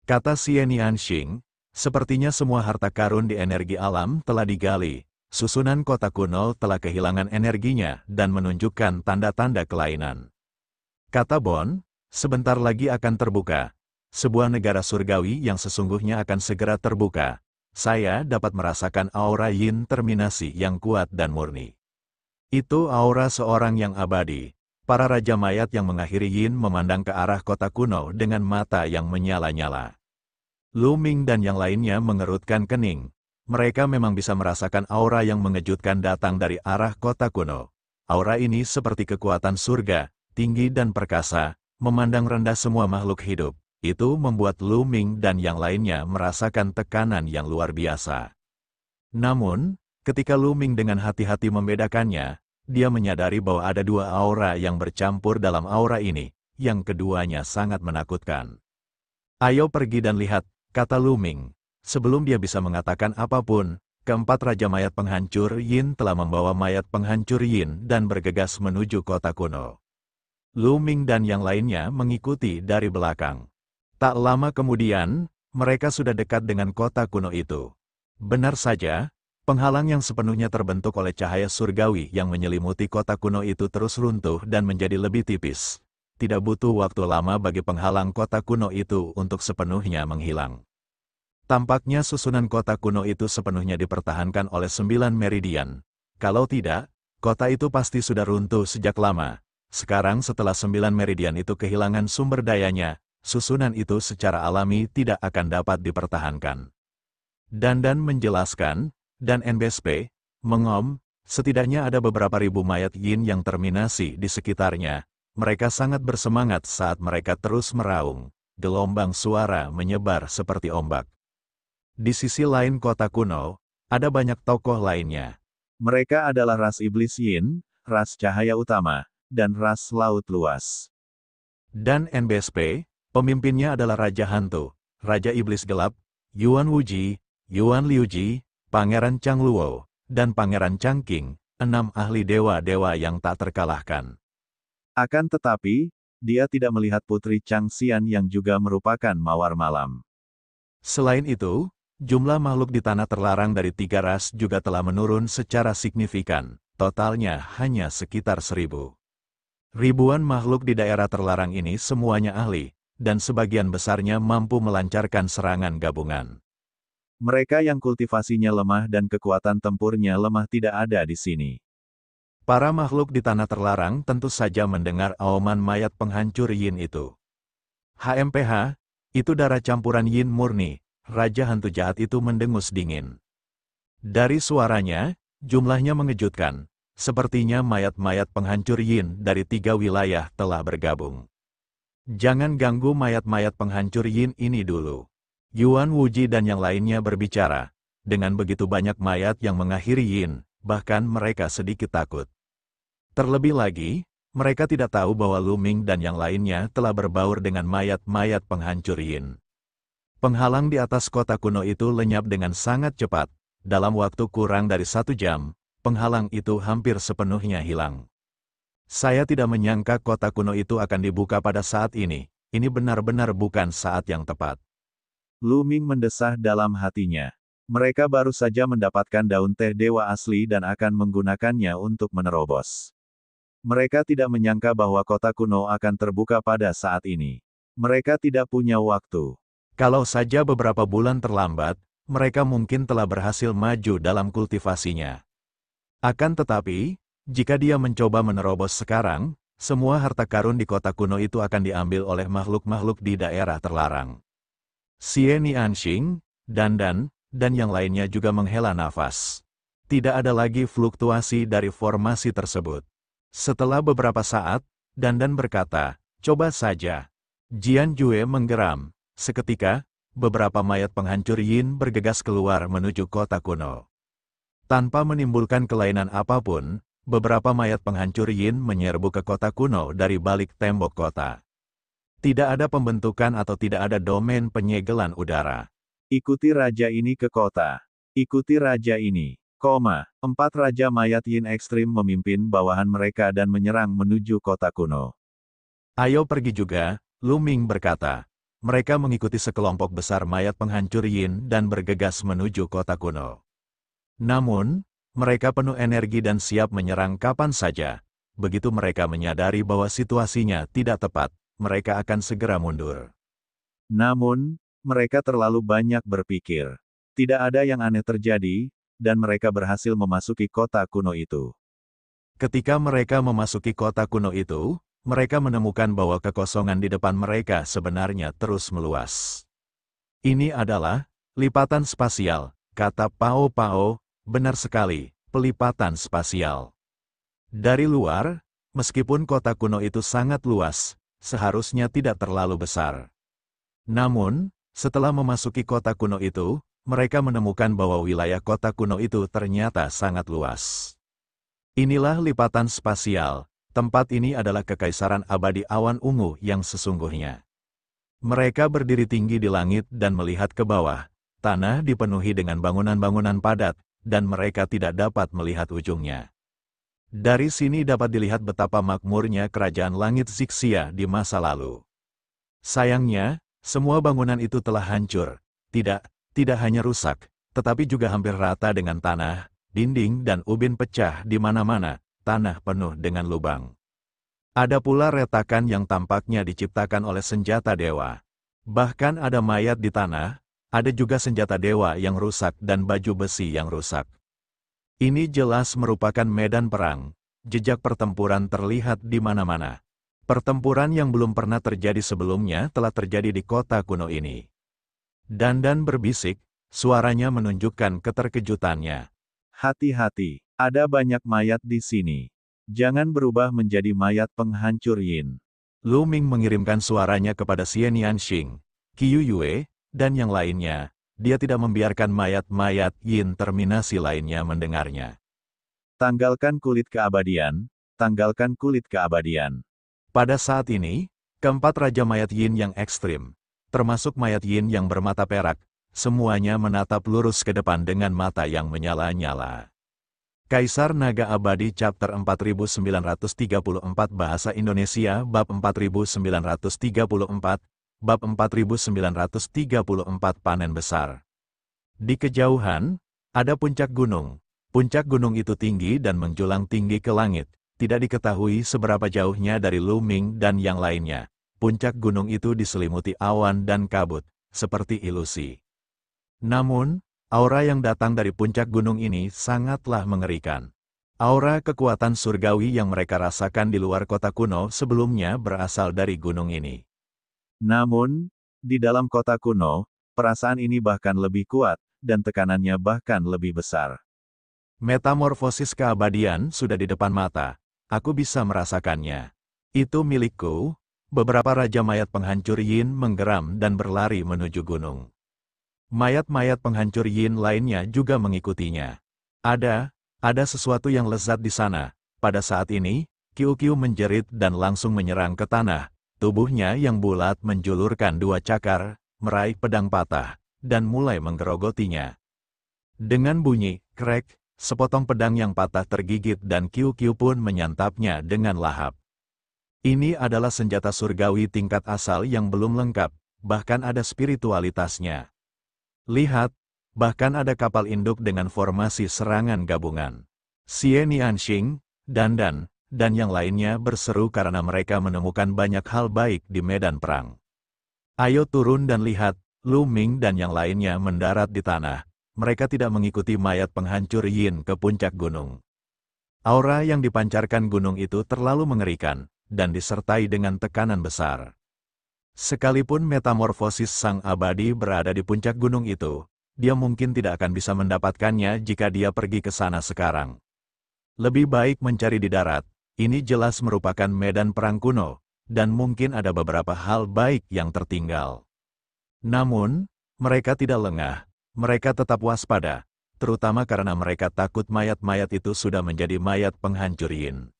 Kata Xian Xing, sepertinya semua harta karun di energi alam telah digali, susunan kota kuno telah kehilangan energinya dan menunjukkan tanda-tanda kelainan. Kata Bon, sebentar lagi akan terbuka. Sebuah negara surgawi yang sesungguhnya akan segera terbuka. Saya dapat merasakan aura yin terminasi yang kuat dan murni. Itu aura seorang yang abadi. Para raja mayat yang mengakhiri yin memandang ke arah kota kuno dengan mata yang menyala-nyala. Lu Ming dan yang lainnya mengerutkan kening. Mereka memang bisa merasakan aura yang mengejutkan datang dari arah kota kuno. Aura ini seperti kekuatan surga, tinggi dan perkasa, memandang rendah semua makhluk hidup. Itu membuat Lu Ming dan yang lainnya merasakan tekanan yang luar biasa. Namun, ketika Lu Ming dengan hati-hati membedakannya, dia menyadari bahwa ada dua aura yang bercampur dalam aura ini, yang keduanya sangat menakutkan. Ayo pergi dan lihat, kata Lu Ming. Sebelum dia bisa mengatakan apapun, keempat raja mayat penghancur yin telah membawa mayat penghancur yin dan bergegas menuju kota kuno. Lu Ming dan yang lainnya mengikuti dari belakang. Tak lama kemudian, mereka sudah dekat dengan kota kuno itu. Benar saja, penghalang yang sepenuhnya terbentuk oleh cahaya surgawi yang menyelimuti kota kuno itu terus runtuh dan menjadi lebih tipis. Tidak butuh waktu lama bagi penghalang kota kuno itu untuk sepenuhnya menghilang. Tampaknya susunan kota kuno itu sepenuhnya dipertahankan oleh 9 meridian. Kalau tidak, kota itu pasti sudah runtuh sejak lama. Sekarang setelah 9 meridian itu kehilangan sumber dayanya, susunan itu secara alami tidak akan dapat dipertahankan. Dandan menjelaskan, dan NBSP, mengom, setidaknya ada beberapa ribu mayat yin yang terminasi di sekitarnya. Mereka sangat bersemangat saat mereka terus meraung. Gelombang suara menyebar seperti ombak. Di sisi lain kota kuno, ada banyak tokoh lainnya. Mereka adalah ras iblis yin, ras cahaya utama, dan ras laut luas. Dan NBSP, pemimpinnya adalah Raja Hantu, Raja Iblis Gelap, Yuan Wuji, Yuan Liuji, Pangeran Changluo, dan Pangeran Changqing, 6 ahli dewa-dewa yang tak terkalahkan. Akan tetapi, dia tidak melihat Putri Changxian yang juga merupakan mawar malam. Selain itu, jumlah makhluk di tanah terlarang dari 3 ras juga telah menurun secara signifikan, totalnya hanya sekitar 1000. Ribuan makhluk di daerah terlarang ini semuanya ahli, dan sebagian besarnya mampu melancarkan serangan gabungan. Mereka yang kultivasinya lemah dan kekuatan tempurnya lemah tidak ada di sini. Para makhluk di tanah terlarang tentu saja mendengar auman mayat penghancur yin itu. HMPH, itu darah campuran yin murni, Raja Hantu Jahat itu mendengus dingin. Dari suaranya, jumlahnya mengejutkan. Sepertinya mayat-mayat penghancur yin dari 3 wilayah telah bergabung. Jangan ganggu mayat-mayat penghancur yin ini dulu. Yuan Wuji dan yang lainnya berbicara. Dengan begitu banyak mayat yang mengakhiri yin, bahkan mereka sedikit takut. Terlebih lagi, mereka tidak tahu bahwa Lu Ming dan yang lainnya telah berbaur dengan mayat-mayat penghancur yin. Penghalang di atas kota kuno itu lenyap dengan sangat cepat. Dalam waktu kurang dari 1 jam, penghalang itu hampir sepenuhnya hilang. Saya tidak menyangka kota kuno itu akan dibuka pada saat ini. Ini benar-benar bukan saat yang tepat. Lu Ming mendesah dalam hatinya. Mereka baru saja mendapatkan daun teh dewa asli dan akan menggunakannya untuk menerobos. Mereka tidak menyangka bahwa kota kuno akan terbuka pada saat ini. Mereka tidak punya waktu. Kalau saja beberapa bulan terlambat, mereka mungkin telah berhasil maju dalam kultivasinya. Akan tetapi, jika dia mencoba menerobos sekarang, semua harta karun di kota kuno itu akan diambil oleh makhluk-makhluk di daerah terlarang. Xian Xing, Dandan, dan yang lainnya juga menghela nafas. Tidak ada lagi fluktuasi dari formasi tersebut. Setelah beberapa saat, Dandan berkata, coba saja. Jian Jue menggeram. Seketika, beberapa mayat penghancur yin bergegas keluar menuju kota kuno. Tanpa menimbulkan kelainan apapun, beberapa mayat penghancur yin menyerbu ke kota kuno dari balik tembok kota. Tidak ada pembentukan atau tidak ada domain penyegelan udara. Ikuti raja ini ke kota. Ikuti raja ini. 4 raja mayat yin ekstrim memimpin bawahan mereka dan menyerang menuju kota kuno. Ayo pergi juga, Lu Ming berkata. Mereka mengikuti sekelompok besar mayat penghancur yin dan bergegas menuju kota kuno. Namun, mereka penuh energi dan siap menyerang kapan saja. Begitu mereka menyadari bahwa situasinya tidak tepat, mereka akan segera mundur. Namun, mereka terlalu banyak berpikir. Tidak ada yang aneh terjadi, dan mereka berhasil memasuki kota kuno itu. Ketika mereka memasuki kota kuno itu, mereka menemukan bahwa kekosongan di depan mereka sebenarnya terus meluas. Ini adalah lipatan spasial, kata Pao Pao, benar sekali, pelipatan spasial. Dari luar, meskipun kota kuno itu sangat luas, seharusnya tidak terlalu besar. Namun, setelah memasuki kota kuno itu, mereka menemukan bahwa wilayah kota kuno itu ternyata sangat luas. Inilah lipatan spasial, tempat ini adalah kekaisaran abadi awan ungu yang sesungguhnya. Mereka berdiri tinggi di langit dan melihat ke bawah, tanah dipenuhi dengan bangunan-bangunan padat, dan mereka tidak dapat melihat ujungnya. Dari sini dapat dilihat betapa makmurnya kerajaan langit Zixia di masa lalu. Sayangnya, semua bangunan itu telah hancur. Tidak hanya rusak, tetapi juga hampir rata dengan tanah, dinding dan ubin pecah di mana-mana, tanah penuh dengan lubang. Ada pula retakan yang tampaknya diciptakan oleh senjata dewa. Bahkan ada mayat di tanah, ada juga senjata dewa yang rusak dan baju besi yang rusak. Ini jelas merupakan medan perang, jejak pertempuran terlihat di mana-mana. Pertempuran yang belum pernah terjadi sebelumnya telah terjadi di kota kuno ini. Dandan berbisik, suaranya menunjukkan keterkejutannya. Hati-hati, ada banyak mayat di sini. Jangan berubah menjadi mayat penghancur yin. Lu Ming mengirimkan suaranya kepada Xian Yanxing, Qiu Yue, dan yang lainnya. Dia tidak membiarkan mayat-mayat yin terminasi lainnya mendengarnya. Tanggalkan kulit keabadian, tanggalkan kulit keabadian. Pada saat ini, keempat raja mayat yin yang ekstrim, termasuk mayat yin yang bermata perak, semuanya menatap lurus ke depan dengan mata yang menyala-nyala. Kaisar Naga Abadi Chapter 4934 Bahasa Indonesia Bab 4934 Bab 4934 Panen Besar. Di kejauhan, ada puncak gunung. Puncak gunung itu tinggi dan menjulang tinggi ke langit. Tidak diketahui seberapa jauhnya dari Lu Ming dan yang lainnya. Puncak gunung itu diselimuti awan dan kabut, seperti ilusi. Namun, aura yang datang dari puncak gunung ini sangatlah mengerikan. Aura kekuatan surgawi yang mereka rasakan di luar kota kuno sebelumnya berasal dari gunung ini. Namun, di dalam kota kuno, perasaan ini bahkan lebih kuat, dan tekanannya bahkan lebih besar. Metamorfosis keabadian sudah di depan mata. Aku bisa merasakannya. Itu milikku. Beberapa raja mayat penghancur yin menggeram dan berlari menuju gunung. Mayat-mayat penghancur yin lainnya juga mengikutinya. Ada sesuatu yang lezat di sana. Pada saat ini, Qiu menjerit dan langsung menyerang ke tanah. Tubuhnya yang bulat menjulurkan dua cakar, meraih pedang patah, dan mulai menggerogotinya. Dengan bunyi, krek, sepotong pedang yang patah tergigit dan Qiu pun menyantapnya dengan lahap. Ini adalah senjata surgawi tingkat asal yang belum lengkap, bahkan ada spiritualitasnya. Lihat, bahkan ada kapal induk dengan formasi serangan gabungan. Xian Yanxing, Dandan, dan yang lainnya berseru karena mereka menemukan banyak hal baik di medan perang. Ayo turun dan lihat, Lu Ming dan yang lainnya mendarat di tanah. Mereka tidak mengikuti mayat penghancur yin ke puncak gunung. Aura yang dipancarkan gunung itu terlalu mengerikan, dan disertai dengan tekanan besar. Sekalipun metamorfosis sang abadi berada di puncak gunung itu, dia mungkin tidak akan bisa mendapatkannya jika dia pergi ke sana sekarang. Lebih baik mencari di darat, Ini jelas merupakan medan perang kuno, dan mungkin ada beberapa hal baik yang tertinggal. Namun, mereka tidak lengah, mereka tetap waspada, terutama karena mereka takut mayat-mayat itu sudah menjadi mayat penghancur yin.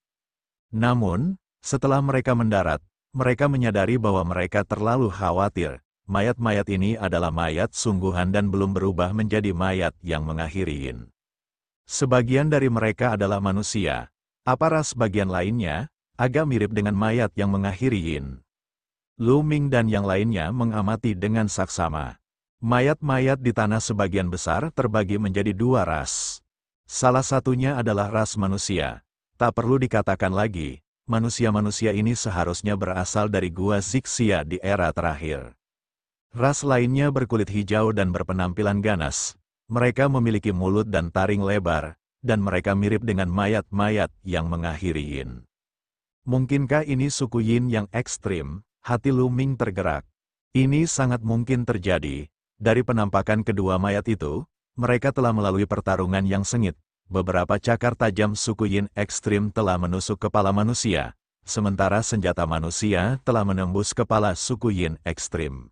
Namun, setelah mereka mendarat, mereka menyadari bahwa mereka terlalu khawatir. Mayat-mayat ini adalah mayat sungguhan dan belum berubah menjadi mayat yang mengakhiri yin. Sebagian dari mereka adalah manusia. Apa ras bagian lainnya, agak mirip dengan mayat yang mengakhiri yin. Lu Ming dan yang lainnya mengamati dengan saksama. Mayat-mayat di tanah sebagian besar terbagi menjadi dua ras. Salah satunya adalah ras manusia. Tak perlu dikatakan lagi, manusia-manusia ini seharusnya berasal dari gua Zixia di era terakhir. Ras lainnya berkulit hijau dan berpenampilan ganas. Mereka memiliki mulut dan taring lebar, dan mereka mirip dengan mayat-mayat yang mengakhiri yin. Mungkinkah ini suku yin yang ekstrim? Hati Lu Ming tergerak. Ini sangat mungkin terjadi. Dari penampakan kedua mayat itu, mereka telah melalui pertarungan yang sengit. Beberapa cakar tajam suku yin ekstrim telah menusuk kepala manusia, sementara senjata manusia telah menembus kepala suku yin ekstrim.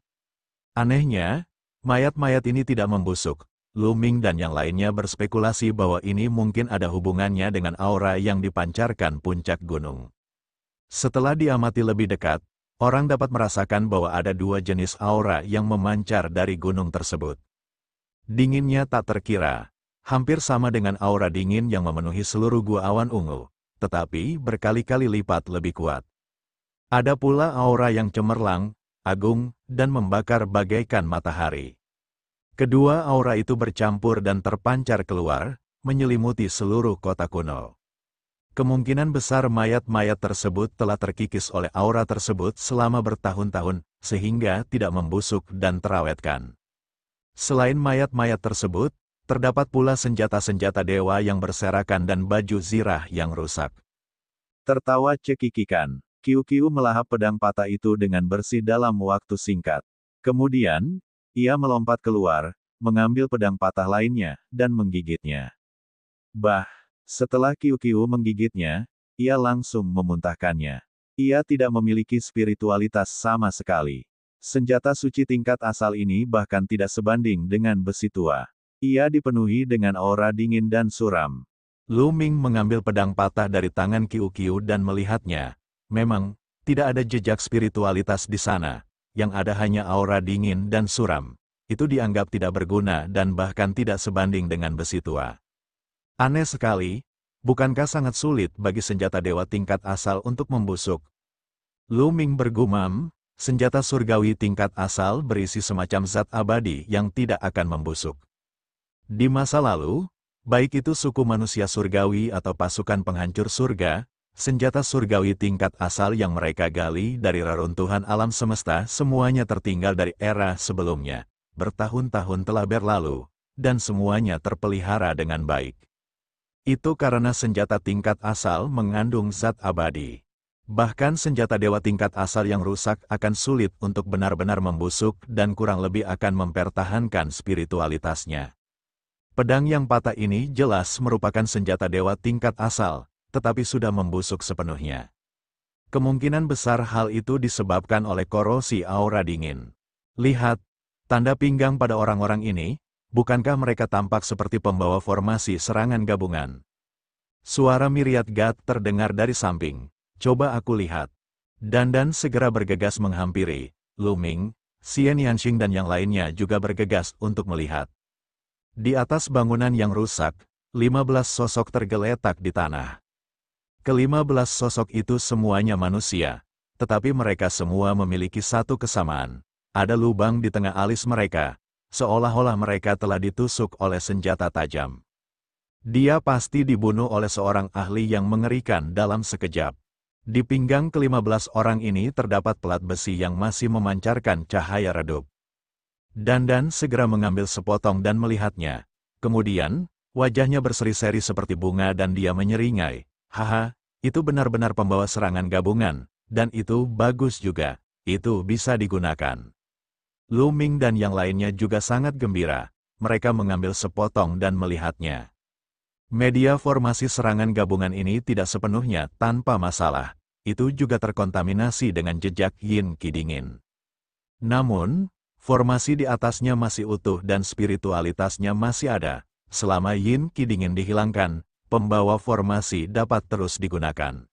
Anehnya, mayat-mayat ini tidak membusuk. Lu Ming dan yang lainnya berspekulasi bahwa ini mungkin ada hubungannya dengan aura yang dipancarkan puncak gunung. Setelah diamati lebih dekat, orang dapat merasakan bahwa ada dua jenis aura yang memancar dari gunung tersebut. Dinginnya tak terkira, hampir sama dengan aura dingin yang memenuhi seluruh gua awan ungu, tetapi berkali-kali lipat lebih kuat. Ada pula aura yang cemerlang, agung, dan membakar bagaikan matahari. Kedua aura itu bercampur dan terpancar keluar, menyelimuti seluruh kota kuno. Kemungkinan besar mayat-mayat tersebut telah terkikis oleh aura tersebut selama bertahun-tahun, sehingga tidak membusuk dan terawetkan. Selain mayat-mayat tersebut, terdapat pula senjata-senjata dewa yang berserakan dan baju zirah yang rusak. Tertawa cekikikan, Qiu melahap pedang patah itu dengan bersih dalam waktu singkat. Kemudian, ia melompat keluar, mengambil pedang patah lainnya, dan menggigitnya. Setelah Qiu menggigitnya, ia langsung memuntahkannya. Ia tidak memiliki spiritualitas sama sekali. Senjata suci tingkat asal ini bahkan tidak sebanding dengan besi tua. Ia dipenuhi dengan aura dingin dan suram. Lu Ming mengambil pedang patah dari tangan Qiu dan melihatnya. Memang, tidak ada jejak spiritualitas di sana. Yang ada hanya aura dingin dan suram. Itu dianggap tidak berguna dan bahkan tidak sebanding dengan besi tua. Aneh sekali, bukankah sangat sulit bagi senjata dewa tingkat asal untuk membusuk? Lu Ming bergumam, senjata surgawi tingkat asal berisi semacam zat abadi yang tidak akan membusuk. Di masa lalu, baik itu suku manusia surgawi atau pasukan penghancur surga, senjata surgawi tingkat asal yang mereka gali dari reruntuhan alam semesta semuanya tertinggal dari era sebelumnya. Bertahun-tahun telah berlalu, dan semuanya terpelihara dengan baik. Itu karena senjata tingkat asal mengandung zat abadi. Bahkan senjata dewa tingkat asal yang rusak akan sulit untuk benar-benar membusuk dan kurang lebih akan mempertahankan spiritualitasnya. Pedang yang patah ini jelas merupakan senjata dewa tingkat asal, tetapi sudah membusuk sepenuhnya. Kemungkinan besar hal itu disebabkan oleh korosi aura dingin. Lihat, tanda pinggang pada orang-orang ini. Bukankah mereka tampak seperti pembawa formasi serangan gabungan? Suara Myriad God terdengar dari samping. Coba aku lihat. Dandan segera bergegas menghampiri. Lu Ming, Xian Yanxing dan yang lainnya juga bergegas untuk melihat. Di atas bangunan yang rusak, 15 sosok tergeletak di tanah. Ke-15 sosok itu semuanya manusia, tetapi mereka semua memiliki satu kesamaan. Ada lubang di tengah alis mereka. Seolah-olah mereka telah ditusuk oleh senjata tajam. Dia pasti dibunuh oleh seorang ahli yang mengerikan dalam sekejap. Di pinggang ke-15 orang ini terdapat pelat besi yang masih memancarkan cahaya redup. Dandan segera mengambil sepotong dan melihatnya. Kemudian, wajahnya berseri-seri seperti bunga dan dia menyeringai. Haha, itu benar-benar pembawa serangan gabungan, dan itu bagus juga. Itu bisa digunakan. Lu Ming dan yang lainnya juga sangat gembira. Mereka mengambil sepotong dan melihatnya. Media formasi serangan gabungan ini tidak sepenuhnya tanpa masalah. Itu juga terkontaminasi dengan jejak yin qi dingin. Namun, formasi di atasnya masih utuh dan spiritualitasnya masih ada. Selama yin qi dingin dihilangkan, pembawa formasi dapat terus digunakan.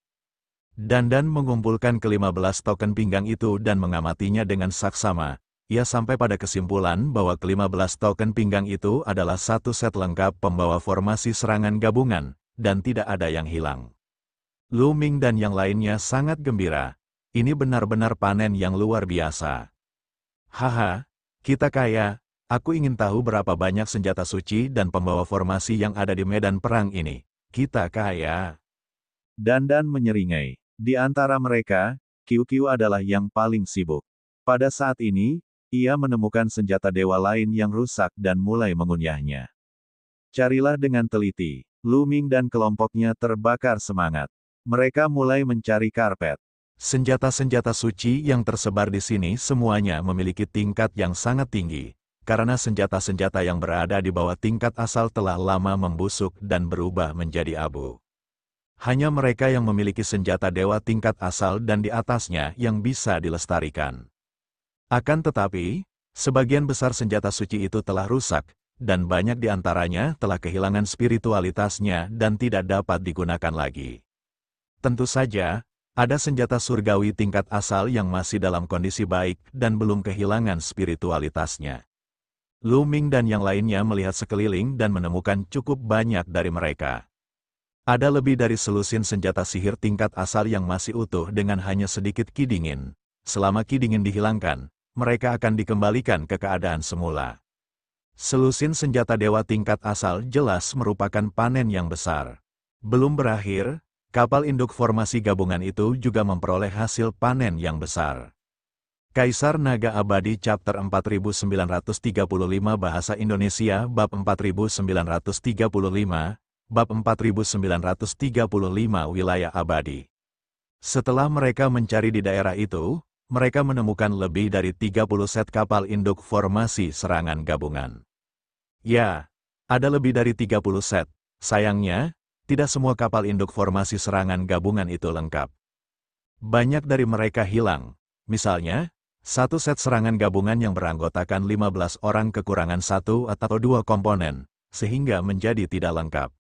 Dandan mengumpulkan ke-15 token pinggang itu dan mengamatinya dengan saksama. Ia sampai pada kesimpulan bahwa ke-15 token pinggang itu adalah satu set lengkap pembawa formasi serangan gabungan, dan tidak ada yang hilang. Lu Ming dan yang lainnya sangat gembira. Ini benar-benar panen yang luar biasa. Haha, kita kaya. Aku ingin tahu berapa banyak senjata suci dan pembawa formasi yang ada di medan perang ini. Kita kaya. Dandan menyeringai. Di antara mereka, Qiu adalah yang paling sibuk. Pada saat ini, ia menemukan senjata dewa lain yang rusak dan mulai mengunyahnya. Carilah dengan teliti. Lu Ming dan kelompoknya terbakar semangat. Mereka mulai mencari karpet. Senjata-senjata suci yang tersebar di sini semuanya memiliki tingkat yang sangat tinggi, karena senjata-senjata yang berada di bawah tingkat asal telah lama membusuk dan berubah menjadi abu. Hanya mereka yang memiliki senjata dewa tingkat asal dan di atasnya yang bisa dilestarikan. Akan tetapi, sebagian besar senjata suci itu telah rusak, dan banyak di antaranya telah kehilangan spiritualitasnya dan tidak dapat digunakan lagi. Tentu saja, ada senjata surgawi tingkat asal yang masih dalam kondisi baik dan belum kehilangan spiritualitasnya. Lu Ming dan yang lainnya melihat sekeliling dan menemukan cukup banyak dari mereka. Ada lebih dari selusin senjata sihir tingkat asal yang masih utuh dengan hanya sedikit qi dingin. Selama qi dingin dihilangkan, mereka akan dikembalikan ke keadaan semula. Selusin senjata dewa tingkat asal jelas merupakan panen yang besar. Belum berakhir, kapal induk formasi gabungan itu juga memperoleh hasil panen yang besar. Kaisar Naga Abadi Chapter 4935 Bahasa Indonesia Bab 4935, Bab 4935 Wilayah Abadi. Setelah mereka mencari di daerah itu, mereka menemukan lebih dari 30 set kapal induk formasi serangan gabungan. Ya, ada lebih dari 30 set. Sayangnya, tidak semua kapal induk formasi serangan gabungan itu lengkap. Banyak dari mereka hilang. Misalnya, satu set serangan gabungan yang beranggotakan 15 orang kekurangan satu atau dua komponen, sehingga menjadi tidak lengkap.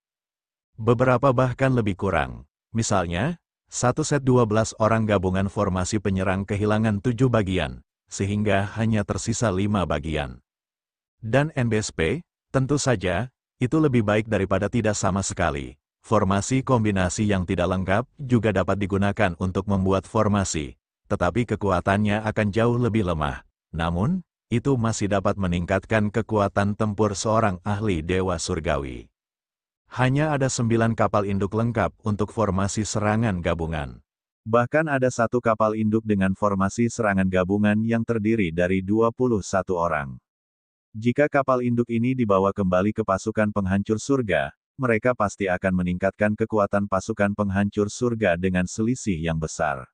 Beberapa bahkan lebih kurang. Misalnya, satu set 12 orang gabungan formasi penyerang kehilangan 7 bagian, sehingga hanya tersisa 5 bagian. Dan NBSP, tentu saja, itu lebih baik daripada tidak sama sekali. Formasi kombinasi yang tidak lengkap juga dapat digunakan untuk membuat formasi, tetapi kekuatannya akan jauh lebih lemah. Namun, itu masih dapat meningkatkan kekuatan tempur seorang ahli dewa surgawi. Hanya ada 9 kapal induk lengkap untuk formasi serangan gabungan. Bahkan ada satu kapal induk dengan formasi serangan gabungan yang terdiri dari 21 orang. Jika kapal induk ini dibawa kembali ke pasukan penghancur surga, mereka pasti akan meningkatkan kekuatan pasukan penghancur surga dengan selisih yang besar.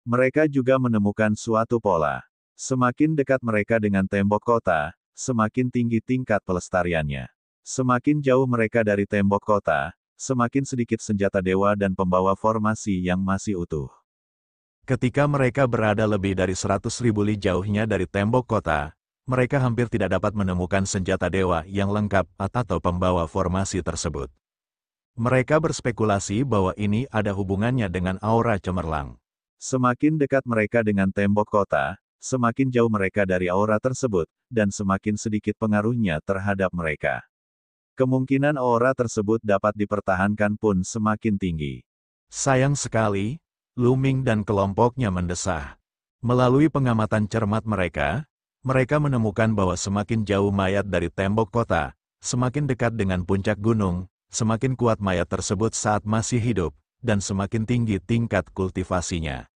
Mereka juga menemukan suatu pola. Semakin dekat mereka dengan tembok kota, semakin tinggi tingkat pelestariannya. Semakin jauh mereka dari tembok kota, semakin sedikit senjata dewa dan pembawa formasi yang masih utuh. Ketika mereka berada lebih dari 100.000 li jauhnya dari tembok kota, mereka hampir tidak dapat menemukan senjata dewa yang lengkap atau pembawa formasi tersebut. Mereka berspekulasi bahwa ini ada hubungannya dengan aura cemerlang. Semakin dekat mereka dengan tembok kota, semakin jauh mereka dari aura tersebut, dan semakin sedikit pengaruhnya terhadap mereka. Kemungkinan aura tersebut dapat dipertahankan pun semakin tinggi. Sayang sekali, Lu Ming dan kelompoknya mendesah. Melalui pengamatan cermat mereka menemukan bahwa semakin jauh mayat dari tembok kota, semakin dekat dengan puncak gunung, semakin kuat mayat tersebut saat masih hidup, dan semakin tinggi tingkat kultivasinya.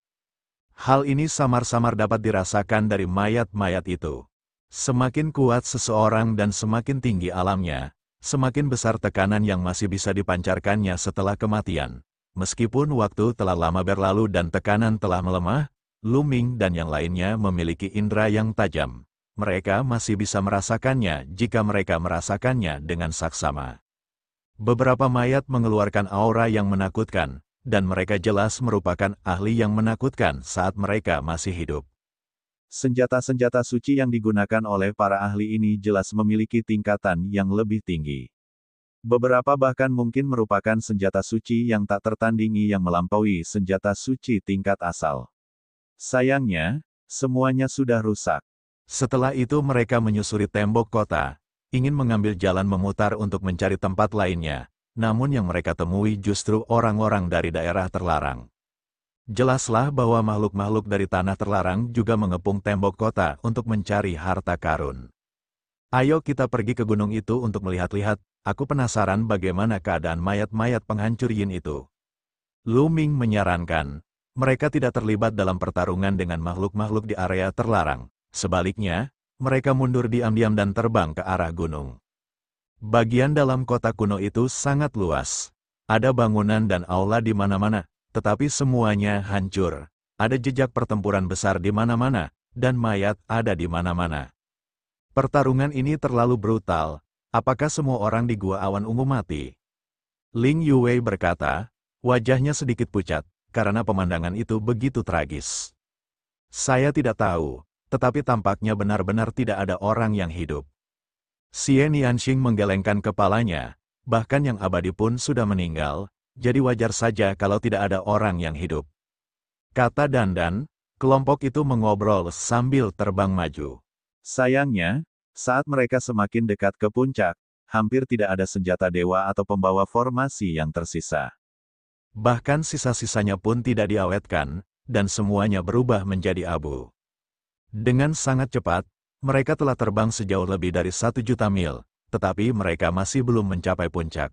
Hal ini samar-samar dapat dirasakan dari mayat-mayat itu. Semakin kuat seseorang dan semakin tinggi alamnya, semakin besar tekanan yang masih bisa dipancarkannya setelah kematian. Meskipun waktu telah lama berlalu dan tekanan telah melemah, Lu Ming dan yang lainnya memiliki indera yang tajam. Mereka masih bisa merasakannya jika mereka merasakannya dengan saksama. Beberapa mayat mengeluarkan aura yang menakutkan, dan mereka jelas merupakan ahli yang menakutkan saat mereka masih hidup. Senjata-senjata suci yang digunakan oleh para ahli ini jelas memiliki tingkatan yang lebih tinggi. Beberapa bahkan mungkin merupakan senjata suci yang tak tertandingi yang melampaui senjata suci tingkat asal. Sayangnya, semuanya sudah rusak. Setelah itu mereka menyusuri tembok kota, ingin mengambil jalan memutar untuk mencari tempat lainnya, namun yang mereka temui justru orang-orang dari daerah terlarang. Jelaslah bahwa makhluk-makhluk dari tanah terlarang juga mengepung tembok kota untuk mencari harta karun. Ayo kita pergi ke gunung itu untuk melihat-lihat, aku penasaran bagaimana keadaan mayat-mayat penghancur yin itu. Lu Ming menyarankan, mereka tidak terlibat dalam pertarungan dengan makhluk-makhluk di area terlarang. Sebaliknya, mereka mundur diam-diam dan terbang ke arah gunung. Bagian dalam kota kuno itu sangat luas. Ada bangunan dan aula di mana-mana. Tetapi semuanya hancur. Ada jejak pertempuran besar di mana-mana, dan mayat ada di mana-mana. Pertarungan ini terlalu brutal. Apakah semua orang di Gua Awan Ungu mati? Ling Yuwei berkata, wajahnya sedikit pucat, karena pemandangan itu begitu tragis. Saya tidak tahu, tetapi tampaknya benar-benar tidak ada orang yang hidup. Xian Yanxing menggelengkan kepalanya, bahkan yang abadi pun sudah meninggal. Jadi wajar saja kalau tidak ada orang yang hidup. Kata Dandan, kelompok itu mengobrol sambil terbang maju. Sayangnya, saat mereka semakin dekat ke puncak, hampir tidak ada senjata dewa atau pembawa formasi yang tersisa. Bahkan sisa-sisanya pun tidak diawetkan, dan semuanya berubah menjadi abu. Dengan sangat cepat, mereka telah terbang sejauh lebih dari 1 juta mil, tetapi mereka masih belum mencapai puncak.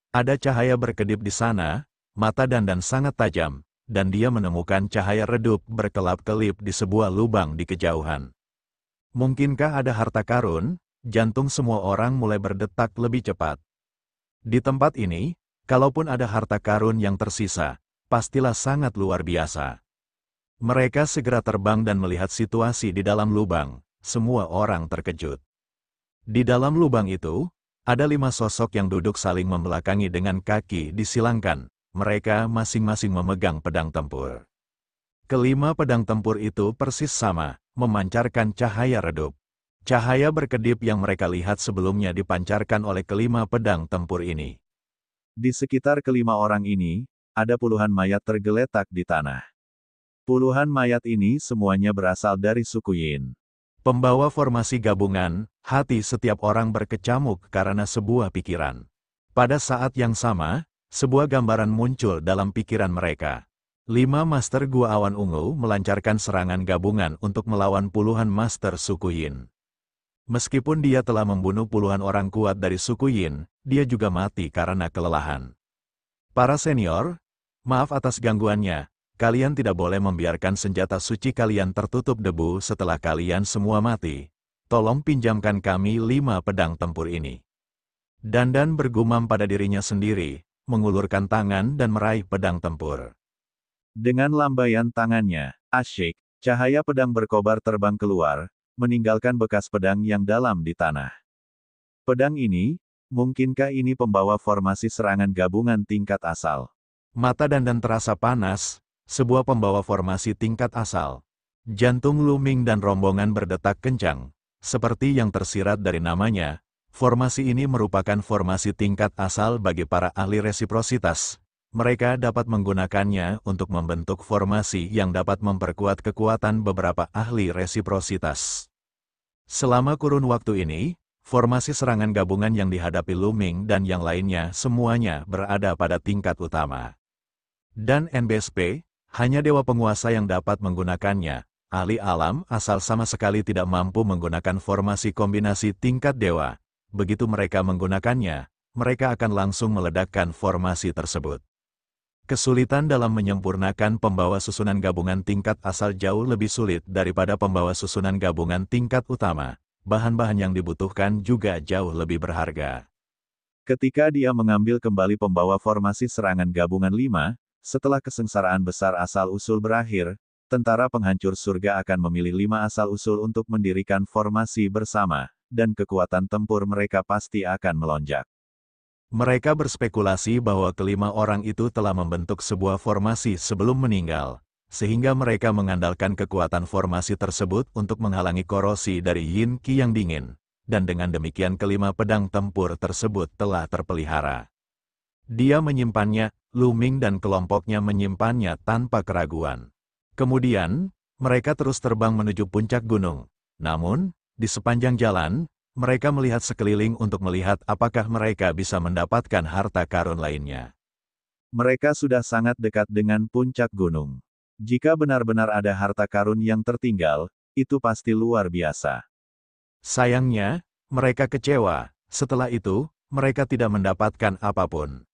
Ada cahaya berkedip di sana, mata Dandan sangat tajam, dan dia menemukan cahaya redup berkelap-kelip di sebuah lubang di kejauhan. Mungkinkah ada harta karun? Jantung semua orang mulai berdetak lebih cepat. Di tempat ini, kalaupun ada harta karun yang tersisa, pastilah sangat luar biasa. Mereka segera terbang dan melihat situasi di dalam lubang. Semua orang terkejut. Di dalam lubang itu, ada 5 sosok yang duduk saling membelakangi dengan kaki disilangkan. Mereka masing-masing memegang pedang tempur. Kelima pedang tempur itu persis sama, memancarkan cahaya redup. Cahaya berkedip yang mereka lihat sebelumnya dipancarkan oleh kelima pedang tempur ini. Di sekitar kelima orang ini, ada puluhan mayat tergeletak di tanah. Puluhan mayat ini semuanya berasal dari suku Yin. Pembawa formasi gabungan, hati setiap orang berkecamuk karena sebuah pikiran. Pada saat yang sama, sebuah gambaran muncul dalam pikiran mereka. 5 Master Gua Awan Ungu melancarkan serangan gabungan untuk melawan puluhan Master suku Yin. Meskipun dia telah membunuh puluhan orang kuat dari suku Yin, dia juga mati karena kelelahan. Para senior, maaf atas gangguannya. Kalian tidak boleh membiarkan senjata suci kalian tertutup debu setelah kalian semua mati. Tolong pinjamkan kami 5 pedang tempur ini. Dandan bergumam pada dirinya sendiri, mengulurkan tangan dan meraih pedang tempur. Dengan lambaian tangannya, asyik, cahaya pedang berkobar terbang keluar, meninggalkan bekas pedang yang dalam di tanah. Pedang ini, mungkinkah ini pembawa formasi serangan gabungan tingkat asal? Mata Dandan terasa panas. Sebuah pembawa formasi tingkat asal. Jantung Lu Ming dan rombongan berdetak kencang. Seperti yang tersirat dari namanya, formasi ini merupakan formasi tingkat asal bagi para ahli resiprositas. Mereka dapat menggunakannya untuk membentuk formasi yang dapat memperkuat kekuatan beberapa ahli resiprositas. Selama kurun waktu ini, formasi serangan gabungan yang dihadapi Lu Ming dan yang lainnya semuanya berada pada tingkat utama. Dan NBSP, hanya dewa penguasa yang dapat menggunakannya. Ahli alam asal sama sekali tidak mampu menggunakan formasi kombinasi tingkat dewa. Begitu mereka menggunakannya, mereka akan langsung meledakkan formasi tersebut. Kesulitan dalam menyempurnakan pembawa susunan gabungan tingkat asal jauh lebih sulit daripada pembawa susunan gabungan tingkat utama. Bahan-bahan yang dibutuhkan juga jauh lebih berharga. Ketika dia mengambil kembali pembawa formasi serangan gabungan 5, setelah kesengsaraan besar asal-usul berakhir, tentara penghancur surga akan memilih 5 asal-usul untuk mendirikan formasi bersama, dan kekuatan tempur mereka pasti akan melonjak. Mereka berspekulasi bahwa kelima orang itu telah membentuk sebuah formasi sebelum meninggal, sehingga mereka mengandalkan kekuatan formasi tersebut untuk menghalangi korosi dari Yin Qi yang dingin, dan dengan demikian kelima pedang tempur tersebut telah terpelihara. Dia menyimpannya, Lu Ming dan kelompoknya menyimpannya tanpa keraguan. Kemudian, mereka terus terbang menuju puncak gunung. Namun, di sepanjang jalan, mereka melihat sekeliling untuk melihat apakah mereka bisa mendapatkan harta karun lainnya. Mereka sudah sangat dekat dengan puncak gunung. Jika benar-benar ada harta karun yang tertinggal, itu pasti luar biasa. Sayangnya, mereka kecewa. Setelah itu, mereka tidak mendapatkan apapun.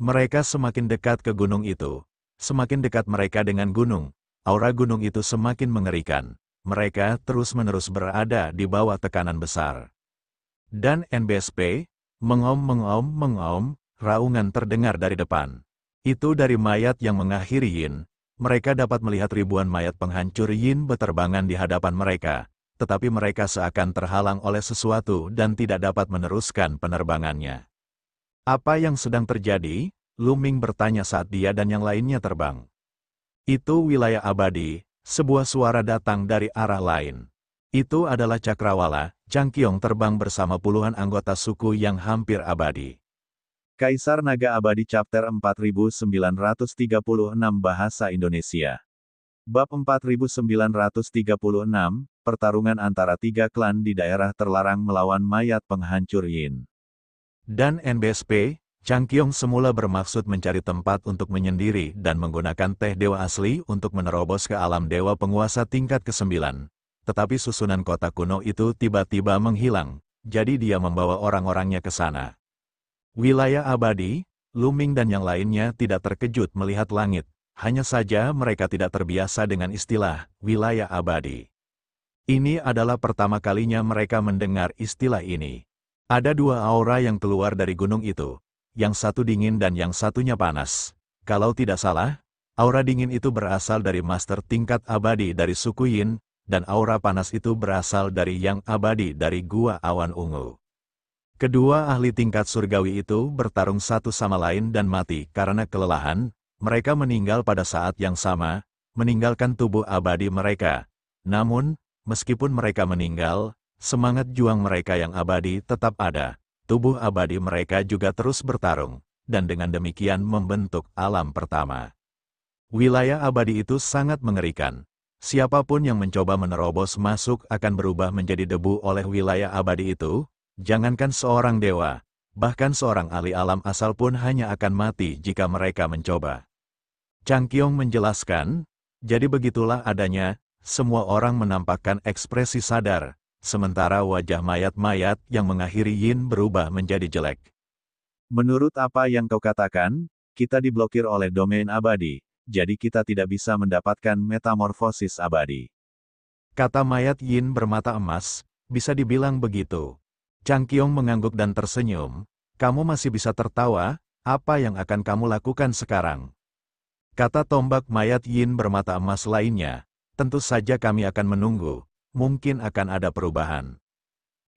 Mereka semakin dekat ke gunung itu. Semakin dekat mereka dengan gunung, aura gunung itu semakin mengerikan. Mereka terus-menerus berada di bawah tekanan besar. Dan NBSP, mengaum, raungan terdengar dari depan. Itu dari mayat yang mengakhiri Yin. Mereka dapat melihat ribuan mayat penghancur Yin beterbangan di hadapan mereka, tetapi mereka seakan terhalang oleh sesuatu dan tidak dapat meneruskan penerbangannya. Apa yang sedang terjadi? Lu Ming bertanya saat dia dan yang lainnya terbang. Itu wilayah abadi. Sebuah suara datang dari arah lain. Itu adalah Cakrawala. Chang Qiong terbang bersama puluhan anggota suku yang hampir abadi. Kaisar Naga Abadi Chapter 4936 Bahasa Indonesia. Bab 4936, Pertarungan antara tiga klan di daerah terlarang melawan mayat penghancur Yin. Dan NBSP, Chang Qiong semula bermaksud mencari tempat untuk menyendiri dan menggunakan teh dewa asli untuk menerobos ke alam dewa penguasa tingkat ke-9. Tetapi susunan kota kuno itu tiba-tiba menghilang, jadi dia membawa orang-orangnya ke sana. Wilayah abadi, Lu Ming dan yang lainnya tidak terkejut melihat langit, hanya saja mereka tidak terbiasa dengan istilah wilayah abadi. Ini adalah pertama kalinya mereka mendengar istilah ini. Ada dua aura yang keluar dari gunung itu. Yang satu dingin dan yang satunya panas. Kalau tidak salah, aura dingin itu berasal dari master tingkat abadi dari suku Yin, dan aura panas itu berasal dari yang abadi dari Gua Awan Ungu. Kedua ahli tingkat surgawi itu bertarung satu sama lain dan mati karena kelelahan. Mereka meninggal pada saat yang sama, meninggalkan tubuh abadi mereka. Namun, meskipun mereka meninggal, semangat juang mereka yang abadi tetap ada. Tubuh abadi mereka juga terus bertarung, dan dengan demikian membentuk alam pertama. Wilayah abadi itu sangat mengerikan. Siapapun yang mencoba menerobos masuk akan berubah menjadi debu oleh wilayah abadi itu, jangankan seorang dewa, bahkan seorang ahli alam asal pun hanya akan mati jika mereka mencoba. Chang Qiong menjelaskan, jadi begitulah adanya, semua orang menampakkan ekspresi sadar, sementara wajah mayat-mayat yang mengakhiri Yin berubah menjadi jelek. Menurut apa yang kau katakan, kita diblokir oleh domain abadi, jadi kita tidak bisa mendapatkan metamorfosis abadi. Kata mayat Yin bermata emas, bisa dibilang begitu. Chang Qiong mengangguk dan tersenyum, kamu masih bisa tertawa, apa yang akan kamu lakukan sekarang? Kata tombak mayat Yin bermata emas lainnya, tentu saja kami akan menunggu. Mungkin akan ada perubahan.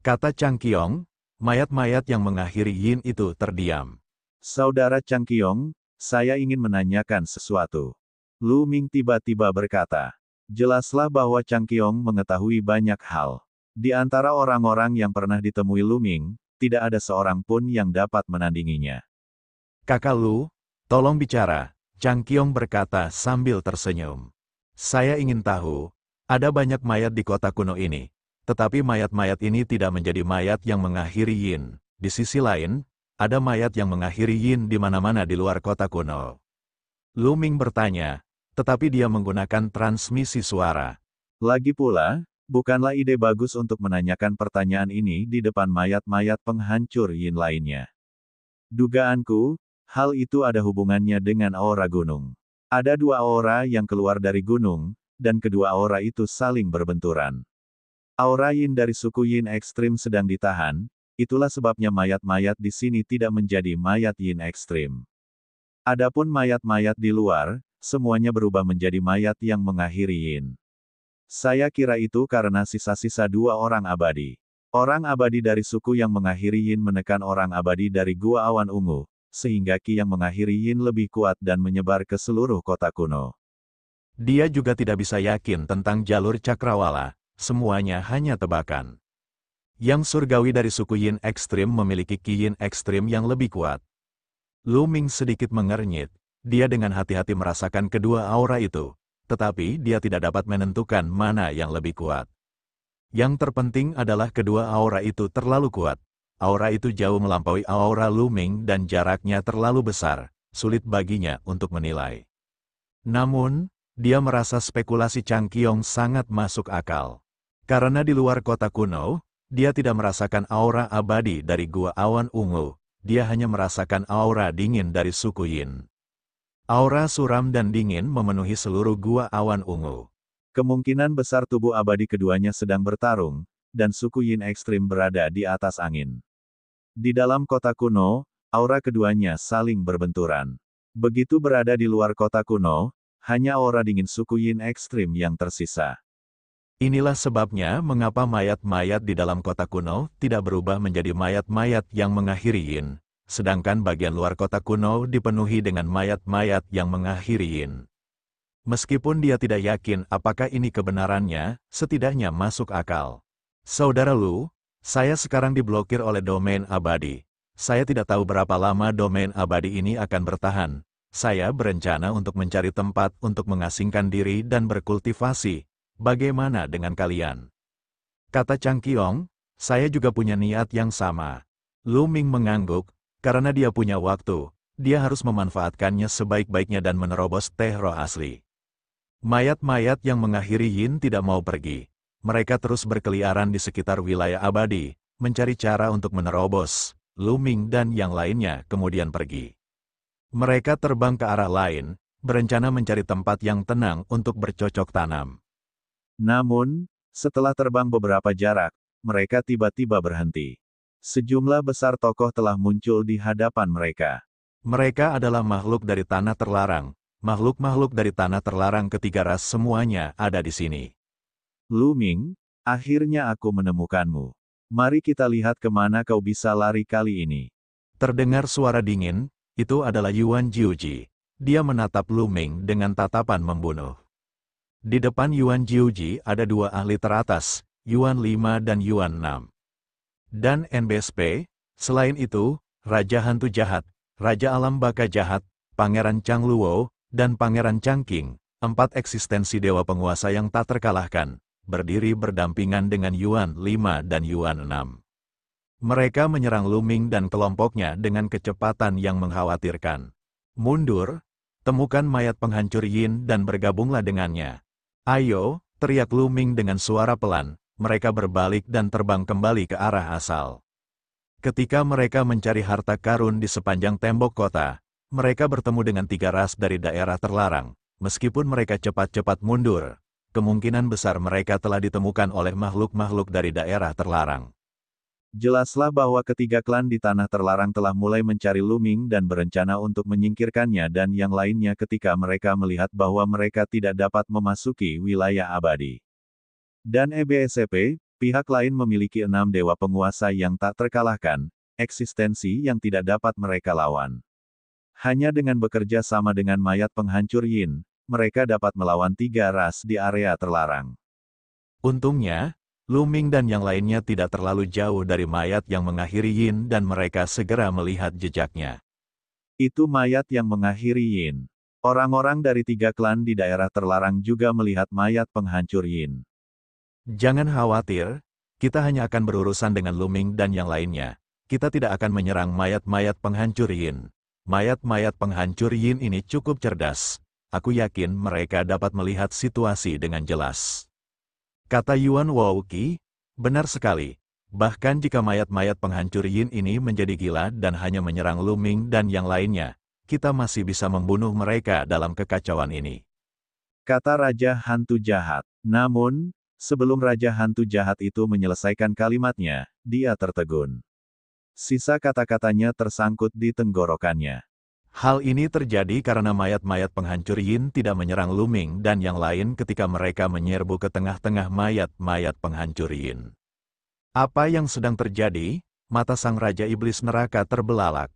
Kata Chang Qiong, mayat-mayat yang mengakhiri Yin itu terdiam. Saudara Chang Qiong, saya ingin menanyakan sesuatu. Lu Ming tiba-tiba berkata. Jelaslah bahwa Chang Qiong mengetahui banyak hal. Di antara orang-orang yang pernah ditemui Lu Ming, tidak ada seorang pun yang dapat menandinginya. Kakak Lu, tolong bicara, Chang Qiong berkata sambil tersenyum. Saya ingin tahu, ada banyak mayat di kota kuno ini, tetapi mayat-mayat ini tidak menjadi mayat yang mengakhiri Yin. Di sisi lain, ada mayat yang mengakhiri Yin di mana-mana di luar kota kuno. Lu Ming bertanya, tetapi dia menggunakan transmisi suara. Lagi pula, bukanlah ide bagus untuk menanyakan pertanyaan ini di depan mayat-mayat penghancur Yin lainnya. Dugaanku, hal itu ada hubungannya dengan aura gunung. Ada dua aura yang keluar dari gunung, dan kedua aura itu saling berbenturan. Aura Yin dari suku Yin ekstrim sedang ditahan, itulah sebabnya mayat-mayat di sini tidak menjadi mayat Yin ekstrim. Adapun mayat-mayat di luar, semuanya berubah menjadi mayat yang mengakhiri Yin. Saya kira itu karena sisa-sisa dua orang abadi. Orang abadi dari suku yang mengakhiri Yin menekan orang abadi dari Gua Awan Ungu, sehingga Qi yang mengakhiri Yin lebih kuat dan menyebar ke seluruh kota kuno. Dia juga tidak bisa yakin tentang jalur cakrawala, semuanya hanya tebakan. Yang surgawi dari suku Yin ekstrim memiliki Qi Yin ekstrim yang lebih kuat. Lu Ming sedikit mengernyit, dia dengan hati-hati merasakan kedua aura itu, tetapi dia tidak dapat menentukan mana yang lebih kuat. Yang terpenting adalah kedua aura itu terlalu kuat. Aura itu jauh melampaui aura Lu Ming dan jaraknya terlalu besar, sulit baginya untuk menilai. Namun, dia merasa spekulasi Chang Qiong sangat masuk akal. Karena di luar kota kuno, dia tidak merasakan aura abadi dari Gua Awan Ungu, dia hanya merasakan aura dingin dari suku Yin. Aura suram dan dingin memenuhi seluruh Gua Awan Ungu. Kemungkinan besar tubuh abadi keduanya sedang bertarung, dan suku Yin ekstrim berada di atas angin. Di dalam kota kuno, aura keduanya saling berbenturan. Begitu berada di luar kota kuno, hanya aura dingin suku Yin ekstrim yang tersisa. Inilah sebabnya mengapa mayat-mayat di dalam kota kuno tidak berubah menjadi mayat-mayat yang mengakhiri Yin, sedangkan bagian luar kota kuno dipenuhi dengan mayat-mayat yang mengakhiri Yin. Meskipun dia tidak yakin apakah ini kebenarannya, setidaknya masuk akal. Saudara Lu, saya sekarang diblokir oleh domain abadi. Saya tidak tahu berapa lama domain abadi ini akan bertahan. Saya berencana untuk mencari tempat untuk mengasingkan diri dan berkultivasi. Bagaimana dengan kalian? Kata Chang Qiong, saya juga punya niat yang sama. Lu Ming mengangguk, karena dia punya waktu, dia harus memanfaatkannya sebaik-baiknya dan menerobos teh roh asli. Mayat-mayat yang mengakhiri Yin tidak mau pergi. Mereka terus berkeliaran di sekitar wilayah abadi, mencari cara untuk menerobos. Lu Ming dan yang lainnya kemudian pergi. Mereka terbang ke arah lain, berencana mencari tempat yang tenang untuk bercocok tanam. Namun, setelah terbang beberapa jarak, mereka tiba-tiba berhenti. Sejumlah besar tokoh telah muncul di hadapan mereka. Mereka adalah makhluk dari tanah terlarang. Makhluk-makhluk dari tanah terlarang ketiga ras semuanya ada di sini. Lu Ming, akhirnya aku menemukanmu. Mari kita lihat kemana kau bisa lari kali ini. Terdengar suara dingin, itu adalah Yuan Jiuji. Dia menatap Lu Ming dengan tatapan membunuh. Di depan Yuan Jiuji ada dua ahli teratas, Yuan 5 dan Yuan 6. Dan NBSP, selain itu, Raja Hantu Jahat, Raja Alam Baka Jahat, Pangeran Chang Luo, dan Pangeran Changqing, 4 eksistensi dewa penguasa yang tak terkalahkan, berdiri berdampingan dengan Yuan 5 dan Yuan 6. Mereka menyerang Lu Ming dan kelompoknya dengan kecepatan yang mengkhawatirkan. Mundur, temukan mayat penghancur Yin dan bergabunglah dengannya. Ayo, teriak Lu Ming dengan suara pelan, mereka berbalik dan terbang kembali ke arah asal. Ketika mereka mencari harta karun di sepanjang tembok kota, mereka bertemu dengan 3 ras dari daerah terlarang. Meskipun mereka cepat-cepat mundur, kemungkinan besar mereka telah ditemukan oleh makhluk-makhluk dari daerah terlarang. Jelaslah bahwa ketiga klan di tanah terlarang telah mulai mencari Lu Ming dan berencana untuk menyingkirkannya dan yang lainnya ketika mereka melihat bahwa mereka tidak dapat memasuki wilayah abadi. Dan EBSCP, pihak lain memiliki 6 dewa penguasa yang tak terkalahkan, eksistensi yang tidak dapat mereka lawan. Hanya dengan bekerja sama dengan mayat penghancur Yin, mereka dapat melawan 3 ras di area terlarang. Untungnya, Lu Ming dan yang lainnya tidak terlalu jauh dari mayat yang mengakhiri Yin dan mereka segera melihat jejaknya. Itu mayat yang mengakhiri Yin. Orang-orang dari 3 klan di daerah terlarang juga melihat mayat penghancur Yin. Jangan khawatir, kita hanya akan berurusan dengan Lu Ming dan yang lainnya. Kita tidak akan menyerang mayat-mayat penghancur Yin. Mayat-mayat penghancur Yin ini cukup cerdas. Aku yakin mereka dapat melihat situasi dengan jelas. Kata Yuan Wouqi, benar sekali. Bahkan jika mayat-mayat penghancur Yin ini menjadi gila dan hanya menyerang Lu Ming dan yang lainnya, kita masih bisa membunuh mereka dalam kekacauan ini. Kata Raja Hantu Jahat. Namun, sebelum Raja Hantu Jahat itu menyelesaikan kalimatnya, dia tertegun. Sisa kata-katanya tersangkut di tenggorokannya. Hal ini terjadi karena mayat-mayat penghancur Yin tidak menyerang Lu Ming dan yang lain ketika mereka menyerbu ke tengah-tengah mayat-mayat penghancur Yin. Apa yang sedang terjadi? Mata sang Raja Iblis Neraka terbelalak.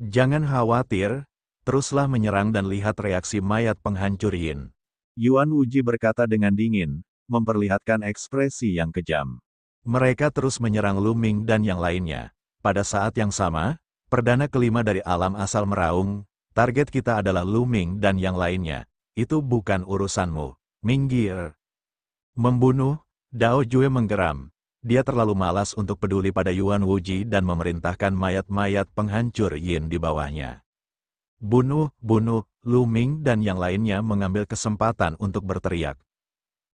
Jangan khawatir, teruslah menyerang dan lihat reaksi mayat penghancur Yin. Yuan Wuji berkata dengan dingin, memperlihatkan ekspresi yang kejam. Mereka terus menyerang Lu Ming dan yang lainnya. Pada saat yang sama, perdana kelima dari alam asal meraung, target kita adalah Lu Ming dan yang lainnya. Itu bukan urusanmu. Minggir. Membunuh, Dao Jue menggeram. Dia terlalu malas untuk peduli pada Yuan Wuji dan memerintahkan mayat-mayat penghancur Yin di bawahnya. Bunuh, bunuh, Lu Ming dan yang lainnya mengambil kesempatan untuk berteriak.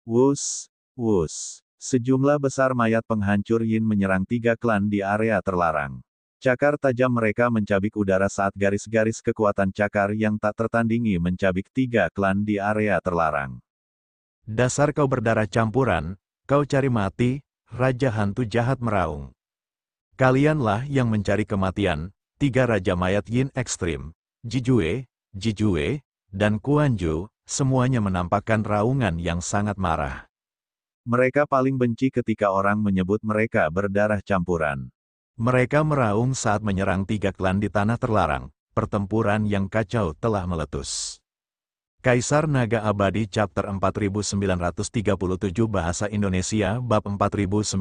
Wus, wus. Sejumlah besar mayat penghancur Yin menyerang 3 klan di area terlarang. Cakar tajam mereka mencabik udara saat garis-garis kekuatan cakar yang tak tertandingi mencabik 3 klan di area terlarang. Dasar kau berdarah campuran, kau cari mati, Raja Hantu Jahat meraung. Kalianlah yang mencari kematian, 3 Raja Mayat Yin ekstrim, Jijue, dan Kuanju, semuanya menampakkan raungan yang sangat marah. Mereka paling benci ketika orang menyebut mereka berdarah campuran. Mereka meraung saat menyerang 3 klan di tanah terlarang, pertempuran yang kacau telah meletus. Kaisar Naga Abadi Chapter 4937 Bahasa Indonesia Bab 4937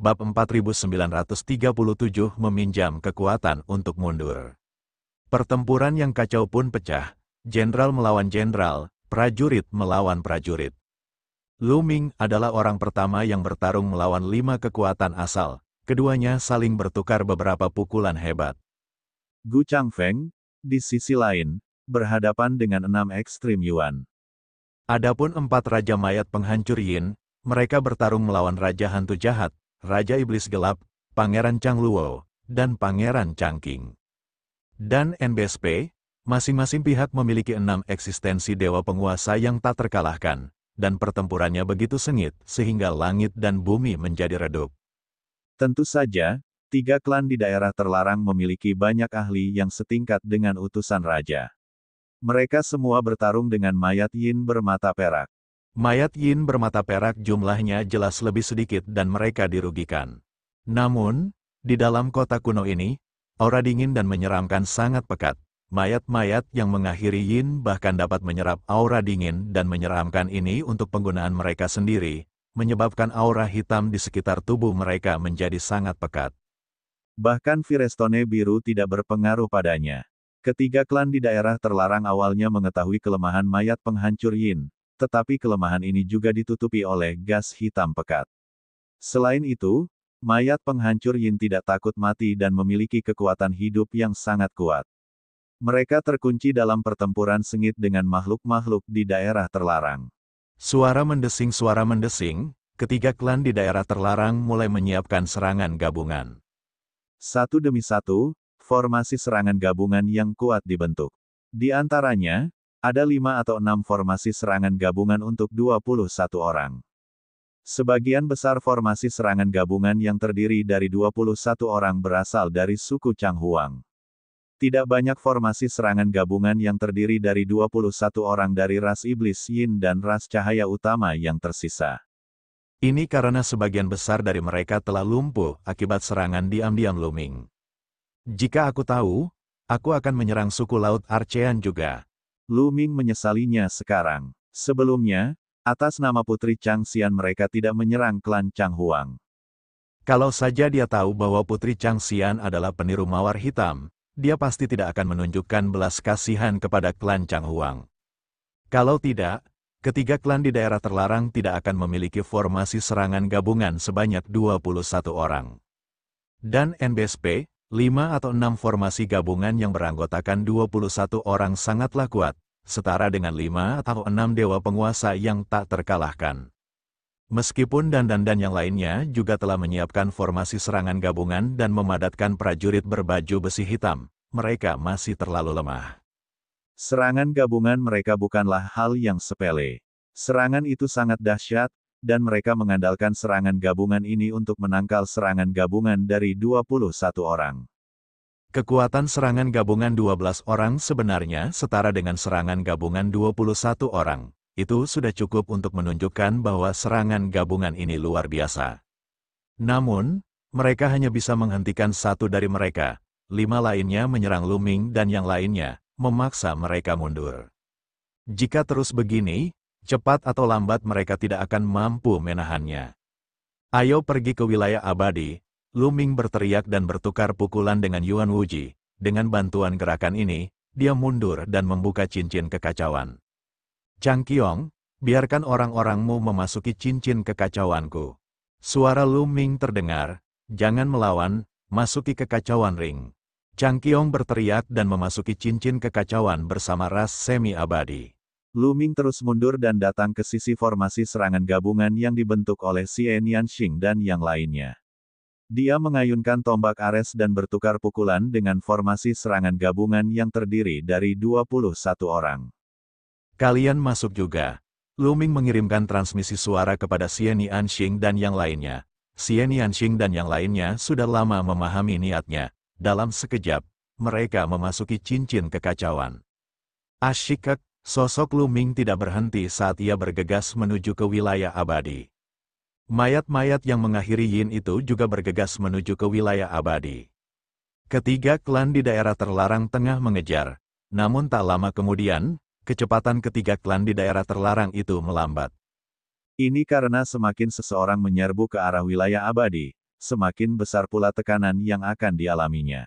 Bab 4937 Meminjam kekuatan untuk mundur. Pertempuran yang kacau pun pecah, jenderal melawan jenderal, prajurit melawan prajurit. Lu Ming adalah orang pertama yang bertarung melawan 5 kekuatan asal, keduanya saling bertukar beberapa pukulan hebat. Gu Changfeng, di sisi lain, berhadapan dengan 6 ekstrim Yuan. Adapun 4 Raja Mayat Penghancur Yin, mereka bertarung melawan Raja Hantu Jahat, Raja Iblis Gelap, Pangeran Chang Luo, dan Pangeran Changqing. Dan NBSP, masing-masing pihak memiliki 6 eksistensi dewa penguasa yang tak terkalahkan, dan pertempurannya begitu sengit sehingga langit dan bumi menjadi redup. Tentu saja, 3 klan di daerah terlarang memiliki banyak ahli yang setingkat dengan utusan raja. Mereka semua bertarung dengan mayat Yin bermata perak. Mayat Yin bermata perak jumlahnya jelas lebih sedikit dan mereka dirugikan. Namun, di dalam kota kuno ini, aura dingin dan menyeramkan sangat pekat. Mayat-mayat yang mengakhiri Yin bahkan dapat menyerap aura dingin dan menyeramkan ini untuk penggunaan mereka sendiri, menyebabkan aura hitam di sekitar tubuh mereka menjadi sangat pekat. Bahkan Firestone biru tidak berpengaruh padanya. Ketiga klan di daerah terlarang awalnya mengetahui kelemahan mayat penghancur Yin, tetapi kelemahan ini juga ditutupi oleh gas hitam pekat. Selain itu, mayat penghancur Yin tidak takut mati dan memiliki kekuatan hidup yang sangat kuat. Mereka terkunci dalam pertempuran sengit dengan makhluk-makhluk di daerah terlarang. Suara mendesing, ketiga klan di daerah terlarang mulai menyiapkan serangan gabungan. Satu demi satu, formasi serangan gabungan yang kuat dibentuk. Di antaranya, ada 5 atau 6 formasi serangan gabungan untuk 21 orang. Sebagian besar formasi serangan gabungan yang terdiri dari 21 orang berasal dari suku Chang Huang. Tidak banyak formasi serangan gabungan yang terdiri dari 21 orang dari ras iblis Yin dan ras cahaya utama yang tersisa. Ini karena sebagian besar dari mereka telah lumpuh akibat serangan diam-diam Lu Ming. Jika aku tahu, aku akan menyerang suku Laut Archean juga. Lu Ming menyesalinya sekarang. Sebelumnya, atas nama Putri Chang Xian mereka tidak menyerang klan Chang Huang. Kalau saja dia tahu bahwa Putri Chang Xian adalah peniru mawar hitam, dia pasti tidak akan menunjukkan belas kasihan kepada klan Chang Huang. Kalau tidak, ketiga klan di daerah terlarang tidak akan memiliki formasi serangan gabungan sebanyak 21 orang. Dan NBSP, 5 atau 6 formasi gabungan yang beranggotakan 21 orang sangatlah kuat, setara dengan 5 atau 6 dewa penguasa yang tak terkalahkan. Meskipun dan yang lainnya juga telah menyiapkan formasi serangan gabungan dan memadatkan prajurit berbaju besi hitam, mereka masih terlalu lemah. Serangan gabungan mereka bukanlah hal yang sepele. Serangan itu sangat dahsyat, dan mereka mengandalkan serangan gabungan ini untuk menangkal serangan gabungan dari 21 orang. Kekuatan serangan gabungan 12 orang sebenarnya setara dengan serangan gabungan 21 orang. Itu sudah cukup untuk menunjukkan bahwa serangan gabungan ini luar biasa. Namun, mereka hanya bisa menghentikan satu dari mereka. 5 lainnya menyerang Lu Ming dan yang lainnya memaksa mereka mundur. Jika terus begini, cepat atau lambat mereka tidak akan mampu menahannya. Ayo pergi ke wilayah abadi, Lu Ming berteriak dan bertukar pukulan dengan Yuan Wuji. Dengan bantuan gerakan ini, dia mundur dan membuka cincin kekacauan. Chang Qiong, biarkan orang-orangmu memasuki cincin kekacauanku. Suara Lu Ming terdengar, jangan melawan, masuki kekacauan ring. Chang Qiong berteriak dan memasuki cincin kekacauan bersama ras semi-abadi. Lu Ming terus mundur dan datang ke sisi formasi serangan gabungan yang dibentuk oleh Xie Nianxing dan yang lainnya. Dia mengayunkan tombak ares dan bertukar pukulan dengan formasi serangan gabungan yang terdiri dari 21 orang. Kalian masuk juga. Lu Ming mengirimkan transmisi suara kepada Xie Nianxing dan yang lainnya. Xie Nianxing dan yang lainnya sudah lama memahami niatnya. Dalam sekejap, mereka memasuki cincin kekacauan. Asyik, sosok Lu Ming tidak berhenti saat ia bergegas menuju ke wilayah abadi. Mayat-mayat yang mengakhiri Yin itu juga bergegas menuju ke wilayah abadi. Ketiga klan di daerah terlarang tengah mengejar, namun tak lama kemudian, kecepatan ketiga klan di daerah terlarang itu melambat. Ini karena semakin seseorang menyerbu ke arah wilayah abadi, semakin besar pula tekanan yang akan dialaminya.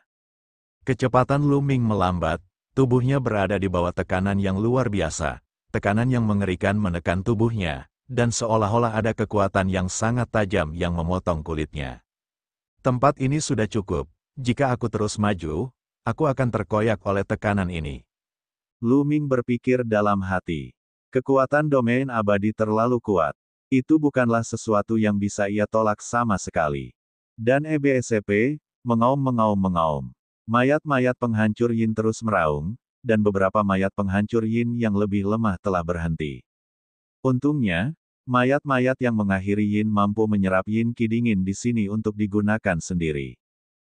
Kecepatan Lu Ming melambat, tubuhnya berada di bawah tekanan yang luar biasa, tekanan yang mengerikan menekan tubuhnya, dan seolah-olah ada kekuatan yang sangat tajam yang memotong kulitnya. Tempat ini sudah cukup, jika aku terus maju, aku akan terkoyak oleh tekanan ini. Lu Ming berpikir dalam hati. Kekuatan domain abadi terlalu kuat. Itu bukanlah sesuatu yang bisa ia tolak sama sekali. Dan EBSCP, mengaum. Mayat-mayat penghancur Yin terus meraung, dan beberapa mayat penghancur Yin yang lebih lemah telah berhenti. Untungnya, mayat-mayat yang mengakhiri Yin mampu menyerap Yin Qi dingin di sini untuk digunakan sendiri.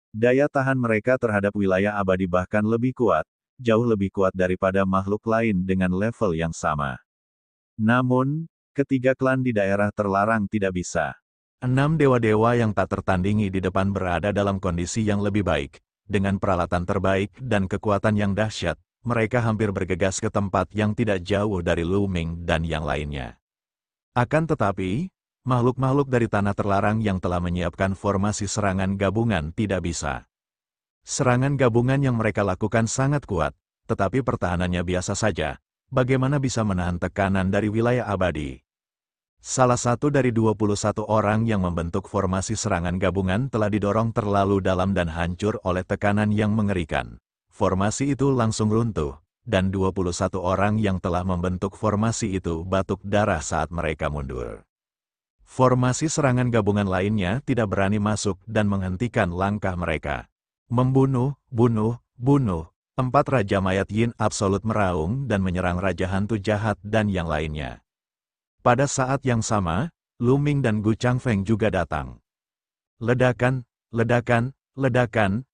Daya tahan mereka terhadap wilayah abadi bahkan lebih kuat, jauh lebih kuat daripada makhluk lain dengan level yang sama. Namun, ketiga klan di daerah terlarang tidak bisa. 6 dewa-dewa yang tak tertandingi di depan berada dalam kondisi yang lebih baik. Dengan peralatan terbaik dan kekuatan yang dahsyat, mereka hampir bergegas ke tempat yang tidak jauh dari Lu Ming dan yang lainnya. Akan tetapi, makhluk-makhluk dari tanah terlarang yang telah menyiapkan formasi serangan gabungan tidak bisa. Serangan gabungan yang mereka lakukan sangat kuat, tetapi pertahanannya biasa saja. Bagaimana bisa menahan tekanan dari wilayah abadi? Salah satu dari 21 orang yang membentuk formasi serangan gabungan telah didorong terlalu dalam dan hancur oleh tekanan yang mengerikan. Formasi itu langsung runtuh, dan 21 orang yang telah membentuk formasi itu batuk darah saat mereka mundur. Formasi serangan gabungan lainnya tidak berani masuk dan menghentikan langkah mereka. Membunuh, bunuh. 4 Raja Mayat Yin Absolut meraung dan menyerang Raja Hantu Jahat dan yang lainnya. Pada saat yang sama, Lu Ming dan Gu Changfeng juga datang. Ledakan,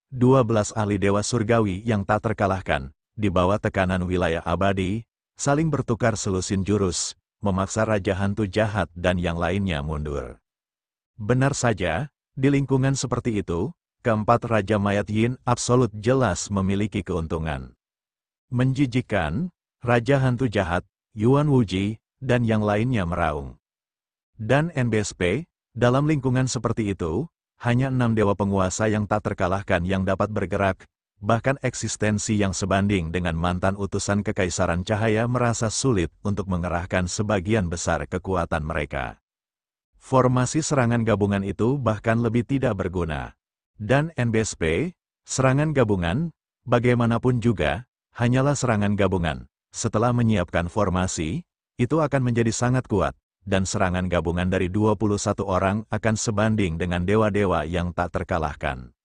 12 ahli dewa surgawi yang tak terkalahkan, di bawah tekanan wilayah abadi, saling bertukar selusin jurus, memaksa Raja Hantu Jahat dan yang lainnya mundur. Benar saja, di lingkungan seperti itu, keempat Raja Mayat Yin Absolut jelas memiliki keuntungan. Menjijikkan, Raja Hantu Jahat, Yuan Wuji, dan yang lainnya meraung. Dan NBSP, dalam lingkungan seperti itu, hanya 6 dewa penguasa yang tak terkalahkan yang dapat bergerak, bahkan eksistensi yang sebanding dengan mantan utusan Kekaisaran Cahaya merasa sulit untuk mengerahkan sebagian besar kekuatan mereka. Formasi serangan gabungan itu bahkan lebih tidak berguna. Dan NBSP, serangan gabungan, bagaimanapun juga, hanyalah serangan gabungan. Setelah menyiapkan formasi, itu akan menjadi sangat kuat, dan serangan gabungan dari 21 orang akan sebanding dengan dewa-dewa yang tak terkalahkan.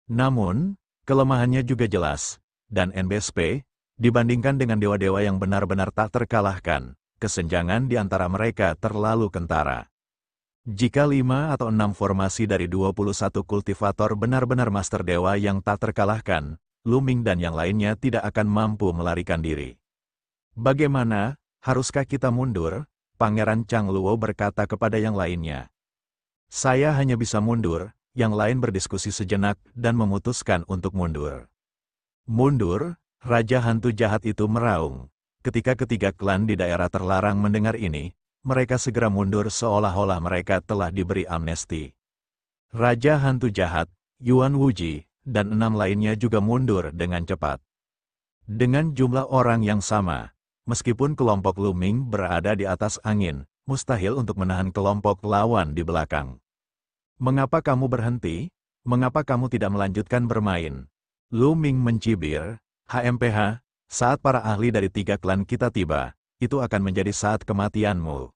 Namun, kelemahannya juga jelas, dan NBSP, dibandingkan dengan dewa-dewa yang benar-benar tak terkalahkan, kesenjangan di antara mereka terlalu kentara. Jika 5 atau 6 formasi dari 21 kultivator benar-benar master dewa yang tak terkalahkan, Lu Ming dan yang lainnya tidak akan mampu melarikan diri. Bagaimana? Haruskah kita mundur? Pangeran Chang Luo berkata kepada yang lainnya. Saya hanya bisa mundur, yang lain berdiskusi sejenak dan memutuskan untuk mundur. Mundur, Raja Hantu Jahat itu meraung. Ketika ketiga klan di daerah terlarang mendengar ini, mereka segera mundur seolah-olah mereka telah diberi amnesti. Raja Hantu Jahat, Yuan Wuji, dan 6 lainnya juga mundur dengan cepat. Dengan jumlah orang yang sama, meskipun kelompok Lu Ming berada di atas angin, mustahil untuk menahan kelompok lawan di belakang. Mengapa kamu berhenti? Mengapa kamu tidak melanjutkan bermain? Lu Ming mencibir, HMPH, saat para ahli dari 3 klan kita tiba, itu akan menjadi saat kematianmu.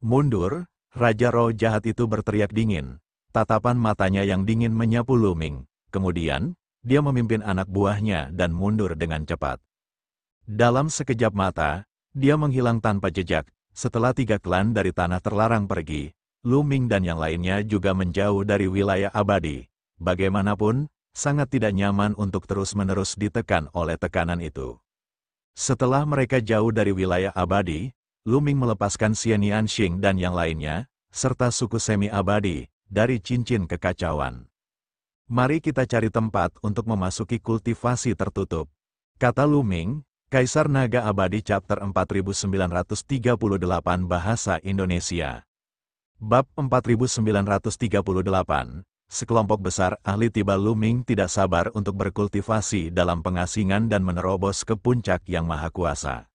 Mundur, Raja Roh Jahat itu berteriak dingin. Tatapan matanya yang dingin menyapu Lu Ming. Kemudian, dia memimpin anak buahnya dan mundur dengan cepat. Dalam sekejap mata, dia menghilang tanpa jejak. Setelah 3 klan dari tanah terlarang pergi, Lu Ming dan yang lainnya juga menjauh dari wilayah abadi. Bagaimanapun, sangat tidak nyaman untuk terus-menerus ditekan oleh tekanan itu. Setelah mereka jauh dari wilayah abadi, Lu Ming melepaskan Xian Yanxing dan yang lainnya, serta suku semi-abadi, dari cincin kekacauan. Mari kita cari tempat untuk memasuki kultivasi tertutup, kata Lu Ming, Kaisar Naga Abadi Chapter 4938 Bahasa Indonesia. Bab 4938, sekelompok besar ahli tiba Lu Ming tidak sabar untuk berkultivasi dalam pengasingan dan menerobos ke puncak yang maha kuasa.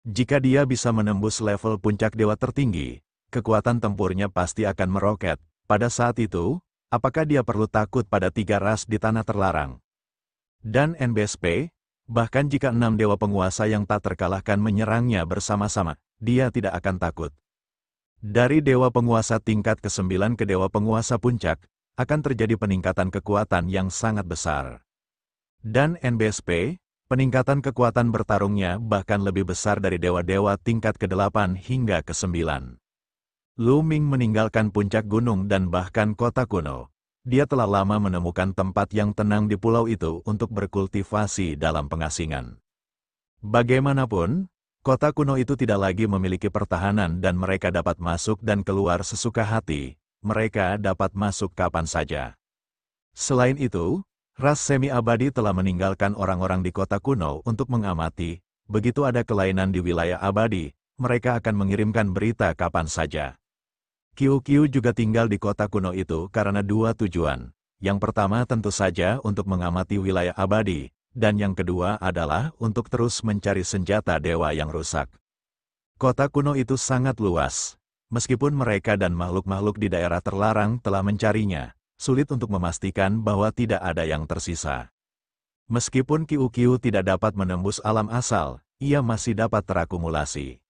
Jika dia bisa menembus level puncak dewa tertinggi, kekuatan tempurnya pasti akan meroket. Pada saat itu, apakah dia perlu takut pada 3 ras di tanah terlarang? Dan NBSP, bahkan jika 6 dewa penguasa yang tak terkalahkan menyerangnya bersama-sama, dia tidak akan takut. Dari dewa penguasa tingkat ke-9 ke dewa penguasa puncak, akan terjadi peningkatan kekuatan yang sangat besar. Dan NBSP, peningkatan kekuatan bertarungnya bahkan lebih besar dari dewa-dewa tingkat ke-8 hingga ke-9. Lu Ming meninggalkan puncak gunung dan bahkan kota kuno. Dia telah lama menemukan tempat yang tenang di pulau itu untuk berkultivasi dalam pengasingan. Bagaimanapun, kota kuno itu tidak lagi memiliki pertahanan dan mereka dapat masuk dan keluar sesuka hati. Mereka dapat masuk kapan saja. Selain itu, ras semi-abadi telah meninggalkan orang-orang di kota kuno untuk mengamati. Begitu ada kelainan di wilayah abadi, mereka akan mengirimkan berita kapan saja. Qiu juga tinggal di kota kuno itu karena 2 tujuan. Yang pertama tentu saja untuk mengamati wilayah abadi, dan yang kedua adalah untuk terus mencari senjata dewa yang rusak. Kota kuno itu sangat luas. Meskipun mereka dan makhluk-makhluk di daerah terlarang telah mencarinya, sulit untuk memastikan bahwa tidak ada yang tersisa. Meskipun Qiu tidak dapat menembus alam asal, ia masih dapat terakumulasi.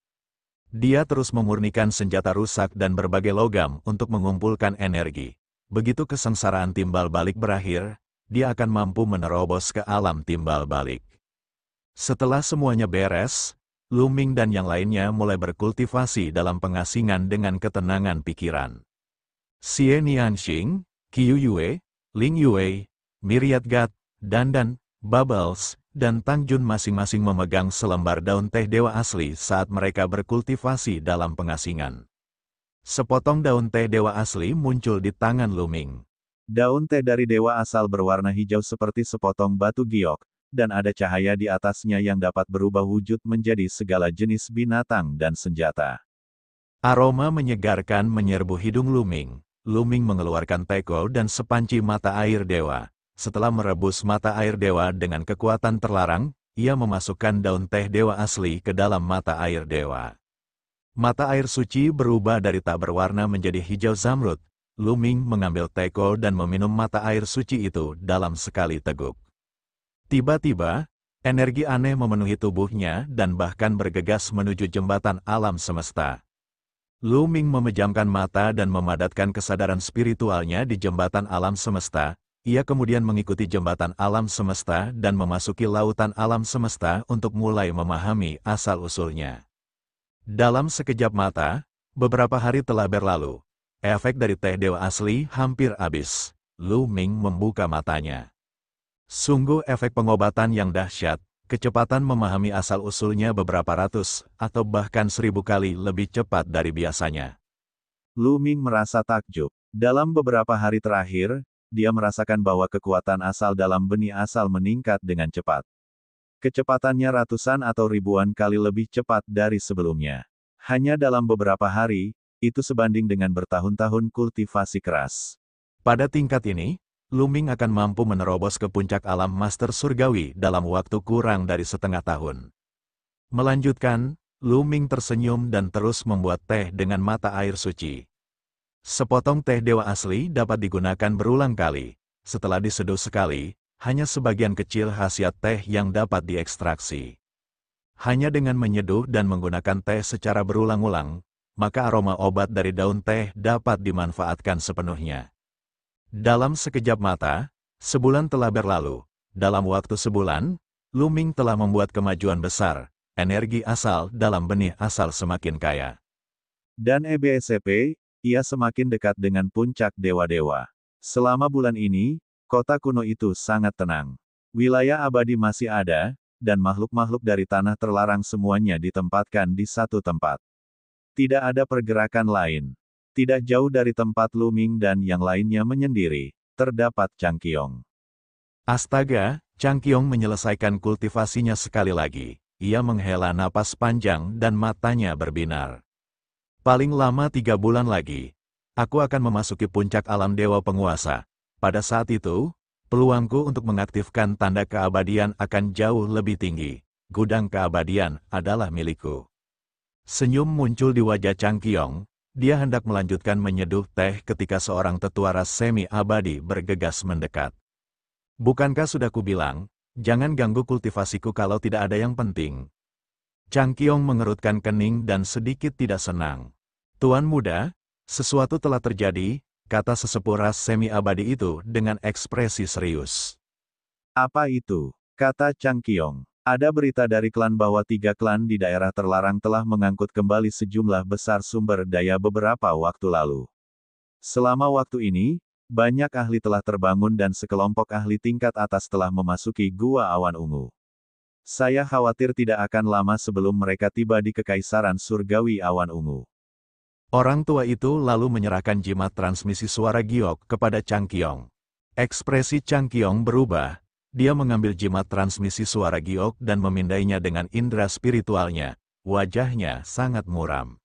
Dia terus memurnikan senjata rusak dan berbagai logam untuk mengumpulkan energi. Begitu kesengsaraan timbal balik berakhir, dia akan mampu menerobos ke alam timbal balik. Setelah semuanya beres, Lu Ming dan yang lainnya mulai berkultivasi dalam pengasingan dengan ketenangan pikiran. Xian Yanxing, Qiu Yue, Ling Yue, Myriad God, Dan, Bubbles, dan Tang Jun masing-masing memegang selembar daun teh dewa asli saat mereka berkultivasi dalam pengasingan. Sepotong daun teh dewa asli muncul di tangan Lu Ming. Daun teh dari dewa asal berwarna hijau seperti sepotong batu giok, dan ada cahaya di atasnya yang dapat berubah wujud menjadi segala jenis binatang dan senjata. Aroma menyegarkan menyerbu hidung Lu Ming. Lu Ming mengeluarkan teko dan sepanci mata air dewa. Setelah merebus mata air dewa dengan kekuatan terlarang, ia memasukkan daun teh dewa asli ke dalam mata air dewa. Mata air suci berubah dari tak berwarna menjadi hijau zamrud. Lu Ming mengambil teko dan meminum mata air suci itu dalam sekali teguk. Tiba-tiba, energi aneh memenuhi tubuhnya dan bahkan bergegas menuju jembatan alam semesta. Lu Ming memejamkan mata dan memadatkan kesadaran spiritualnya di jembatan alam semesta. Ia kemudian mengikuti jembatan alam semesta dan memasuki lautan alam semesta untuk mulai memahami asal-usulnya. Dalam sekejap mata, beberapa hari telah berlalu. Efek dari teh dewa asli hampir habis. Lu Ming membuka matanya. Sungguh efek pengobatan yang dahsyat, kecepatan memahami asal-usulnya beberapa ratus, atau bahkan 1000 kali lebih cepat dari biasanya. Lu Ming merasa takjub. Dalam beberapa hari terakhir, dia merasakan bahwa kekuatan asal dalam benih asal meningkat dengan cepat. Kecepatannya ratusan atau ribuan kali lebih cepat dari sebelumnya. Hanya dalam beberapa hari, itu sebanding dengan bertahun-tahun kultivasi keras. Pada tingkat ini, Luming akan mampu menerobos ke puncak alam Master Surgawi dalam waktu kurang dari setengah tahun. Melanjutkan, Luming tersenyum dan terus membuat teh dengan mata air suci. Sepotong teh dewa asli dapat digunakan berulang kali. Setelah diseduh sekali, hanya sebagian kecil khasiat teh yang dapat diekstraksi. Hanya dengan menyeduh dan menggunakan teh secara berulang-ulang, maka aroma obat dari daun teh dapat dimanfaatkan sepenuhnya. Dalam sekejap mata, sebulan telah berlalu. Dalam waktu sebulan, Luming telah membuat kemajuan besar. Energi asal dalam benih asal semakin kaya. Dan EBSCP, ia semakin dekat dengan puncak dewa-dewa. Selama bulan ini, kota kuno itu sangat tenang. Wilayah abadi masih ada, dan makhluk-makhluk dari tanah terlarang semuanya ditempatkan di satu tempat. Tidak ada pergerakan lain. Tidak jauh dari tempat Luming dan yang lainnya menyendiri, terdapat Changqiong. Astaga, Changqiong menyelesaikan kultivasinya sekali lagi. Ia menghela napas panjang dan matanya berbinar. Paling lama 3 bulan lagi, aku akan memasuki puncak alam dewa penguasa. Pada saat itu, peluangku untuk mengaktifkan tanda keabadian akan jauh lebih tinggi. Gudang keabadian adalah milikku. Senyum muncul di wajah Changqiong. Dia hendak melanjutkan menyeduh teh ketika seorang tetua ras semi-abadi bergegas mendekat. Bukankah sudah kubilang, jangan ganggu kultivasiku kalau tidak ada yang penting? Changqiong mengerutkan kening dan sedikit tidak senang. Tuan muda, sesuatu telah terjadi, kata sesepuh ras semi-abadi itu dengan ekspresi serius. Apa itu? Kata Changqiong. Ada berita dari klan bahwa 3 klan di daerah terlarang telah mengangkut kembali sejumlah besar sumber daya beberapa waktu lalu. Selama waktu ini, banyak ahli telah terbangun dan sekelompok ahli tingkat atas telah memasuki Gua Awan Ungu. Saya khawatir tidak akan lama sebelum mereka tiba di Kekaisaran Surgawi Awan Ungu. Orang tua itu lalu menyerahkan jimat transmisi suara giok kepada Changqiong. Ekspresi Changqiong berubah. Dia mengambil jimat transmisi suara giok dan memindainya dengan indera spiritualnya. Wajahnya sangat muram.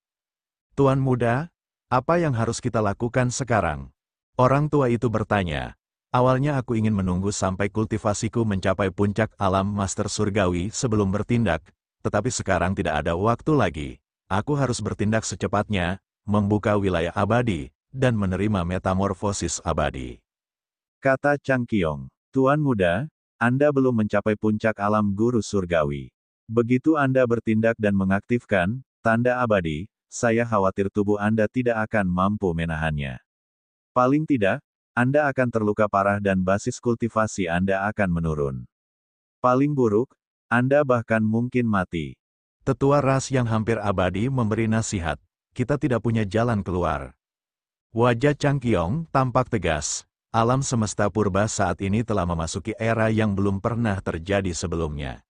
Tuan muda, apa yang harus kita lakukan sekarang? Orang tua itu bertanya. Awalnya aku ingin menunggu sampai kultivasiku mencapai puncak alam Master Surgawi sebelum bertindak, tetapi sekarang tidak ada waktu lagi. Aku harus bertindak secepatnya, membuka wilayah abadi, dan menerima metamorfosis abadi. Kata Changqiong, Tuan muda, Anda belum mencapai puncak alam guru surgawi. Begitu Anda bertindak dan mengaktifkan tanda abadi, saya khawatir tubuh Anda tidak akan mampu menahannya. Paling tidak, Anda akan terluka parah dan basis kultivasi Anda akan menurun. Paling buruk, Anda bahkan mungkin mati. Tetua ras yang hampir abadi memberi nasihat. Kita tidak punya jalan keluar. Wajah Changqiong tampak tegas. Alam semesta purba saat ini telah memasuki era yang belum pernah terjadi sebelumnya.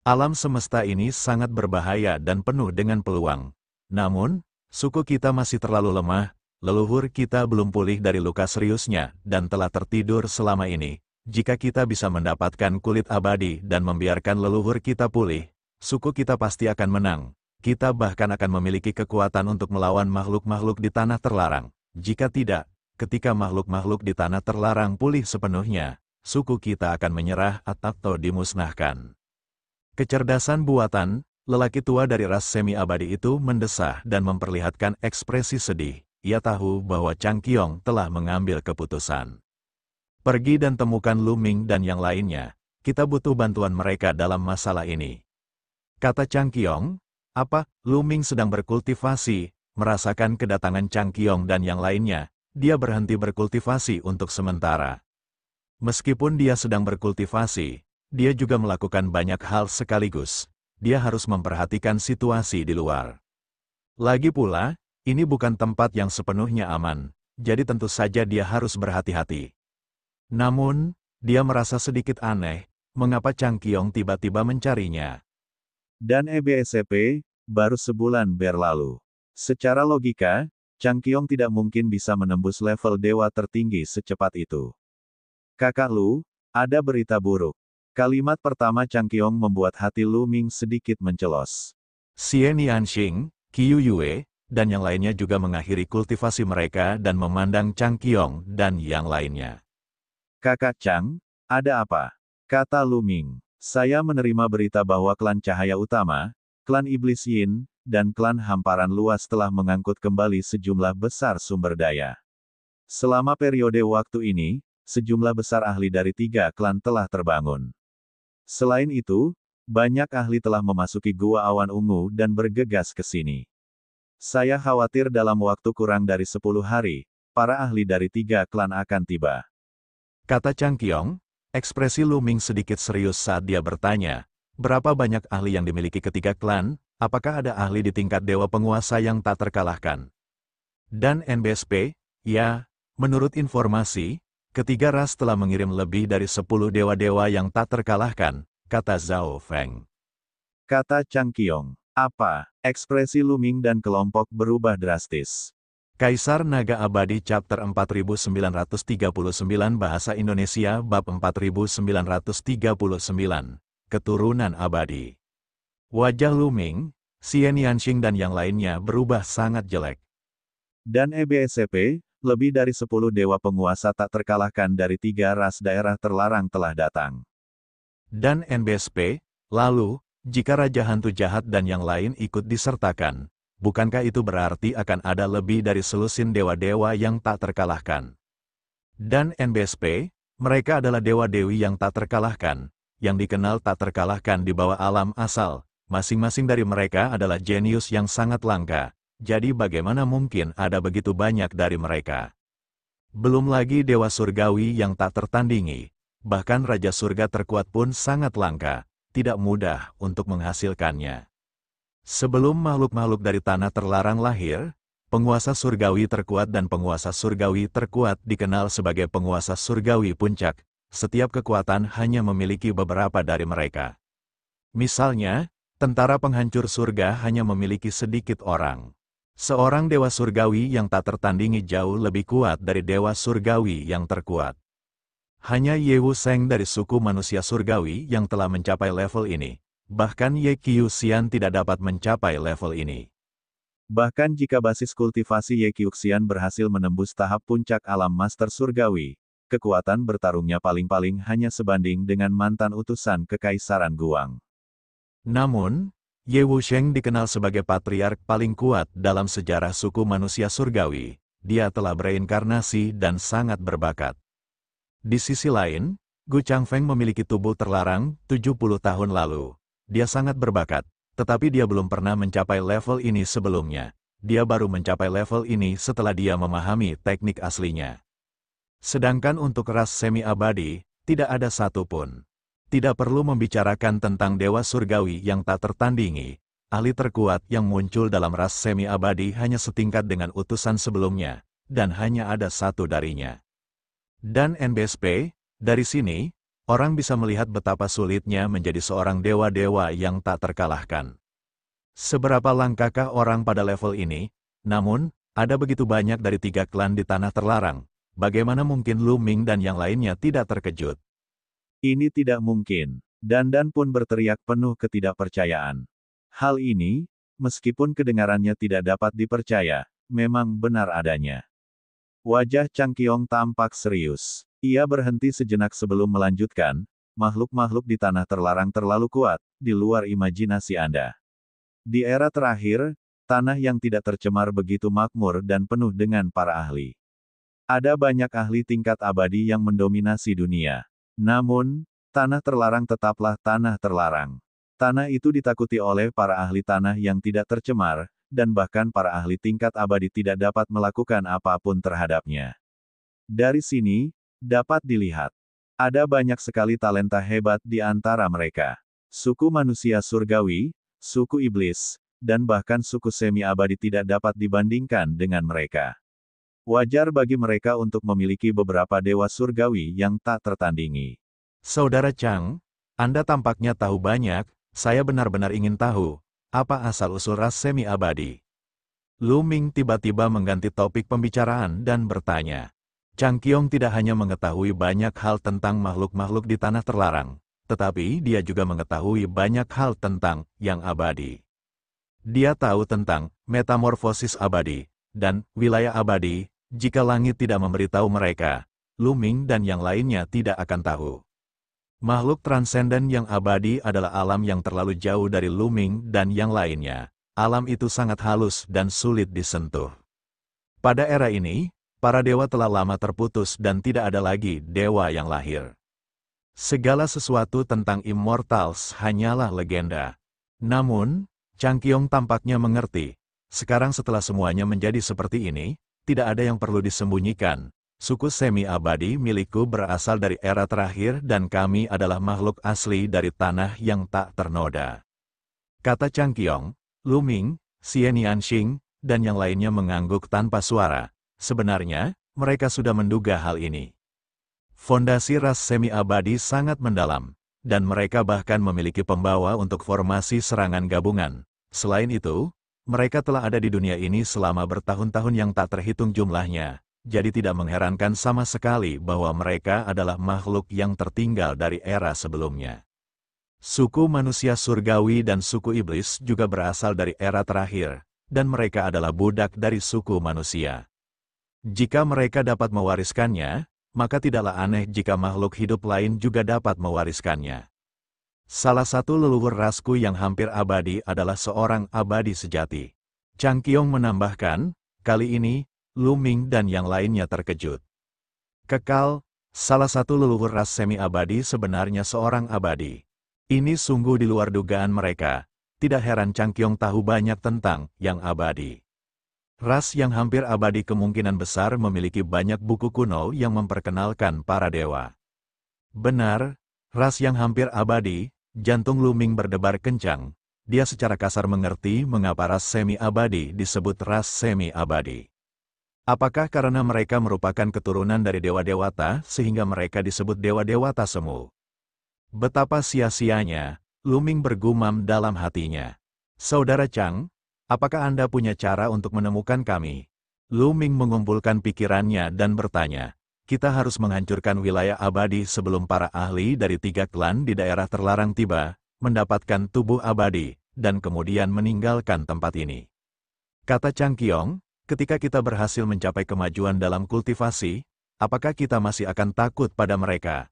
Alam semesta ini sangat berbahaya dan penuh dengan peluang. Namun, suku kita masih terlalu lemah, leluhur kita belum pulih dari luka seriusnya dan telah tertidur selama ini. Jika kita bisa mendapatkan kulit abadi dan membiarkan leluhur kita pulih, suku kita pasti akan menang. Kita bahkan akan memiliki kekuatan untuk melawan makhluk-makhluk di tanah terlarang. Jika tidak, ketika makhluk-makhluk di tanah terlarang pulih sepenuhnya, suku kita akan menyerah atau dimusnahkan. Kecerdasan buatan, lelaki tua dari ras semi-abadi itu mendesah dan memperlihatkan ekspresi sedih. Ia tahu bahwa Changqiong telah mengambil keputusan. Pergi dan temukan Luming dan yang lainnya. Kita butuh bantuan mereka dalam masalah ini. Kata Changqiong, apa? Luming sedang berkultivasi, merasakan kedatangan Changqiong dan yang lainnya. Dia berhenti berkultivasi untuk sementara. Meskipun dia sedang berkultivasi, dia juga melakukan banyak hal sekaligus. Dia harus memperhatikan situasi di luar. Lagi pula, ini bukan tempat yang sepenuhnya aman, jadi tentu saja dia harus berhati-hati. Namun, dia merasa sedikit aneh, mengapa Changqiong tiba-tiba mencarinya. Dan EBSCP, baru sebulan berlalu. Secara logika, Chang Qiong tidak mungkin bisa menembus level dewa tertinggi secepat itu. Kakak Lu, ada berita buruk. Kalimat pertama Chang Qiong membuat hati Lu Ming sedikit mencelos. Xian Yanxing, Qiu Yue, dan yang lainnya juga mengakhiri kultivasi mereka dan memandang Chang Qiong dan yang lainnya. Kakak Chang, ada apa? Kata Lu Ming. Saya menerima berita bahwa klan Cahaya Utama, klan Iblis Yin, dan klan Hamparan Luas telah mengangkut kembali sejumlah besar sumber daya. Selama periode waktu ini, sejumlah besar ahli dari 3 klan telah terbangun. Selain itu, banyak ahli telah memasuki Gua Awan Ungu dan bergegas ke sini. Saya khawatir dalam waktu kurang dari 10 hari, para ahli dari 3 klan akan tiba. Kata Chang Qiong, ekspresi Lu Ming sedikit serius saat dia bertanya, berapa banyak ahli yang dimiliki ketiga klan, apakah ada ahli di tingkat dewa penguasa yang tak terkalahkan? Dan NBSP, ya, menurut informasi, ketiga ras telah mengirim lebih dari 10 dewa-dewa yang tak terkalahkan, kata Zhao Feng. Kata Chang Qiong, apa? Ekspresi Lu Ming dan kelompok berubah drastis. Kaisar Naga Abadi Chapter 4939 Bahasa Indonesia Bab 4939, Keturunan Abadi. Wajah Lu Ming, Xian Yanxing dan yang lainnya berubah sangat jelek. Dan EBSCP, lebih dari 10 dewa penguasa tak terkalahkan dari 3 ras daerah terlarang telah datang. Dan NBSP, lalu, jika Raja Hantu Jahat dan yang lain ikut disertakan, bukankah itu berarti akan ada lebih dari selusin dewa-dewa yang tak terkalahkan? Dan NBSP, mereka adalah dewa-dewi yang tak terkalahkan, yang dikenal tak terkalahkan di bawah alam asal. Masing-masing dari mereka adalah jenius yang sangat langka, jadi bagaimana mungkin ada begitu banyak dari mereka? Belum lagi dewa surgawi yang tak tertandingi, bahkan Raja Surga terkuat pun sangat langka, tidak mudah untuk menghasilkannya. Sebelum makhluk-makhluk dari tanah terlarang lahir, penguasa surgawi terkuat dan penguasa surgawi terkuat dikenal sebagai penguasa surgawi puncak. Setiap kekuatan hanya memiliki beberapa dari mereka. Misalnya, tentara penghancur surga hanya memiliki sedikit orang. Seorang dewa surgawi yang tak tertandingi jauh lebih kuat dari dewa surgawi yang terkuat. Hanya Ye Wu Sheng dari suku manusia surgawi yang telah mencapai level ini. Bahkan Ye Qiuxian tidak dapat mencapai level ini. Bahkan jika basis kultivasi Ye Qiuxian berhasil menembus tahap puncak alam master surgawi, kekuatan bertarungnya paling-paling hanya sebanding dengan mantan utusan Kekaisaran Guang. Namun, Ye Wu Sheng dikenal sebagai patriark paling kuat dalam sejarah suku manusia surgawi. Dia telah bereinkarnasi dan sangat berbakat. Di sisi lain, Gu Changfeng memiliki tubuh terlarang 70 tahun lalu. Dia sangat berbakat, tetapi dia belum pernah mencapai level ini sebelumnya. Dia baru mencapai level ini setelah dia memahami teknik aslinya. Sedangkan untuk ras semi-abadi, tidak ada satupun. Tidak perlu membicarakan tentang dewa surgawi yang tak tertandingi. Ahli terkuat yang muncul dalam ras semi-abadi hanya setingkat dengan utusan sebelumnya, dan hanya ada satu darinya. Dan NBSP, dari sini, orang bisa melihat betapa sulitnya menjadi seorang dewa-dewa yang tak terkalahkan. Seberapa langkahkah orang pada level ini? Namun, ada begitu banyak dari 3 klan di tanah terlarang. Bagaimana mungkin Lu Ming dan yang lainnya tidak terkejut? Ini tidak mungkin. Dandan pun berteriak penuh ketidakpercayaan. Hal ini, meskipun kedengarannya tidak dapat dipercaya, memang benar adanya. Wajah Chang Qiong tampak serius. Ia berhenti sejenak sebelum melanjutkan, makhluk-makhluk di tanah terlarang terlalu kuat, di luar imajinasi Anda. Di era terakhir, tanah yang tidak tercemar begitu makmur dan penuh dengan para ahli. Ada banyak ahli tingkat abadi yang mendominasi dunia. Namun, tanah terlarang tetaplah tanah terlarang. Tanah itu ditakuti oleh para ahli tanah yang tidak tercemar, dan bahkan para ahli tingkat abadi tidak dapat melakukan apapun terhadapnya. Dari sini, dapat dilihat, ada banyak sekali talenta hebat di antara mereka. Suku manusia surgawi, suku iblis, dan bahkan suku semi-abadi tidak dapat dibandingkan dengan mereka. Wajar bagi mereka untuk memiliki beberapa dewa surgawi yang tak tertandingi. Saudara Chang, Anda tampaknya tahu banyak, saya benar-benar ingin tahu, apa asal-usul ras semi-abadi? Lu Ming tiba-tiba mengganti topik pembicaraan dan bertanya. Chang Qiong tidak hanya mengetahui banyak hal tentang makhluk-makhluk di tanah terlarang, tetapi dia juga mengetahui banyak hal tentang yang abadi. Dia tahu tentang metamorfosis abadi dan wilayah abadi. Jika langit tidak memberitahu mereka, Lu Ming dan yang lainnya tidak akan tahu. Makhluk transenden yang abadi adalah alam yang terlalu jauh dari Lu Ming dan yang lainnya. Alam itu sangat halus dan sulit disentuh. Pada era ini, para dewa telah lama terputus dan tidak ada lagi dewa yang lahir. Segala sesuatu tentang Immortals hanyalah legenda. Namun, Chang Qiong tampaknya mengerti. Sekarang setelah semuanya menjadi seperti ini, tidak ada yang perlu disembunyikan. Suku semi-abadi milikku berasal dari era terakhir dan kami adalah makhluk asli dari tanah yang tak ternoda. Kata Chang Qiong, Lu Ming, Xian Xing, dan yang lainnya mengangguk tanpa suara. Sebenarnya, mereka sudah menduga hal ini. Fondasi ras semi-abadi sangat mendalam, dan mereka bahkan memiliki pembawa untuk formasi serangan gabungan. Selain itu, mereka telah ada di dunia ini selama bertahun-tahun yang tak terhitung jumlahnya. Jadi tidak mengherankan sama sekali bahwa mereka adalah makhluk yang tertinggal dari era sebelumnya. Suku manusia surgawi dan suku iblis juga berasal dari era terakhir, dan mereka adalah budak dari suku manusia. Jika mereka dapat mewariskannya, maka tidaklah aneh jika makhluk hidup lain juga dapat mewariskannya. Salah satu leluhur rasku yang hampir abadi adalah seorang abadi sejati. Chang Qiong menambahkan, kali ini, Lu Ming dan yang lainnya terkejut. Kekal, salah satu leluhur ras semi-abadi sebenarnya seorang abadi. Ini sungguh di luar dugaan mereka. Tidak heran Chang Qiong tahu banyak tentang yang abadi. Ras yang hampir abadi kemungkinan besar memiliki banyak buku kuno yang memperkenalkan para dewa. Benar, ras yang hampir abadi, jantung Lu Ming berdebar kencang. Dia secara kasar mengerti mengapa ras semi-abadi disebut ras semi-abadi. Apakah karena mereka merupakan keturunan dari dewa-dewata sehingga mereka disebut dewa-dewata semu? Betapa sia-sianya, Lu Ming bergumam dalam hatinya. Saudara Chang, apakah Anda punya cara untuk menemukan kami? Lu Ming mengumpulkan pikirannya dan bertanya, kita harus menghancurkan wilayah abadi sebelum para ahli dari 3 klan di daerah terlarang tiba, mendapatkan tubuh abadi, dan kemudian meninggalkan tempat ini. Kata Chang Qiong, ketika kita berhasil mencapai kemajuan dalam kultivasi, apakah kita masih akan takut pada mereka?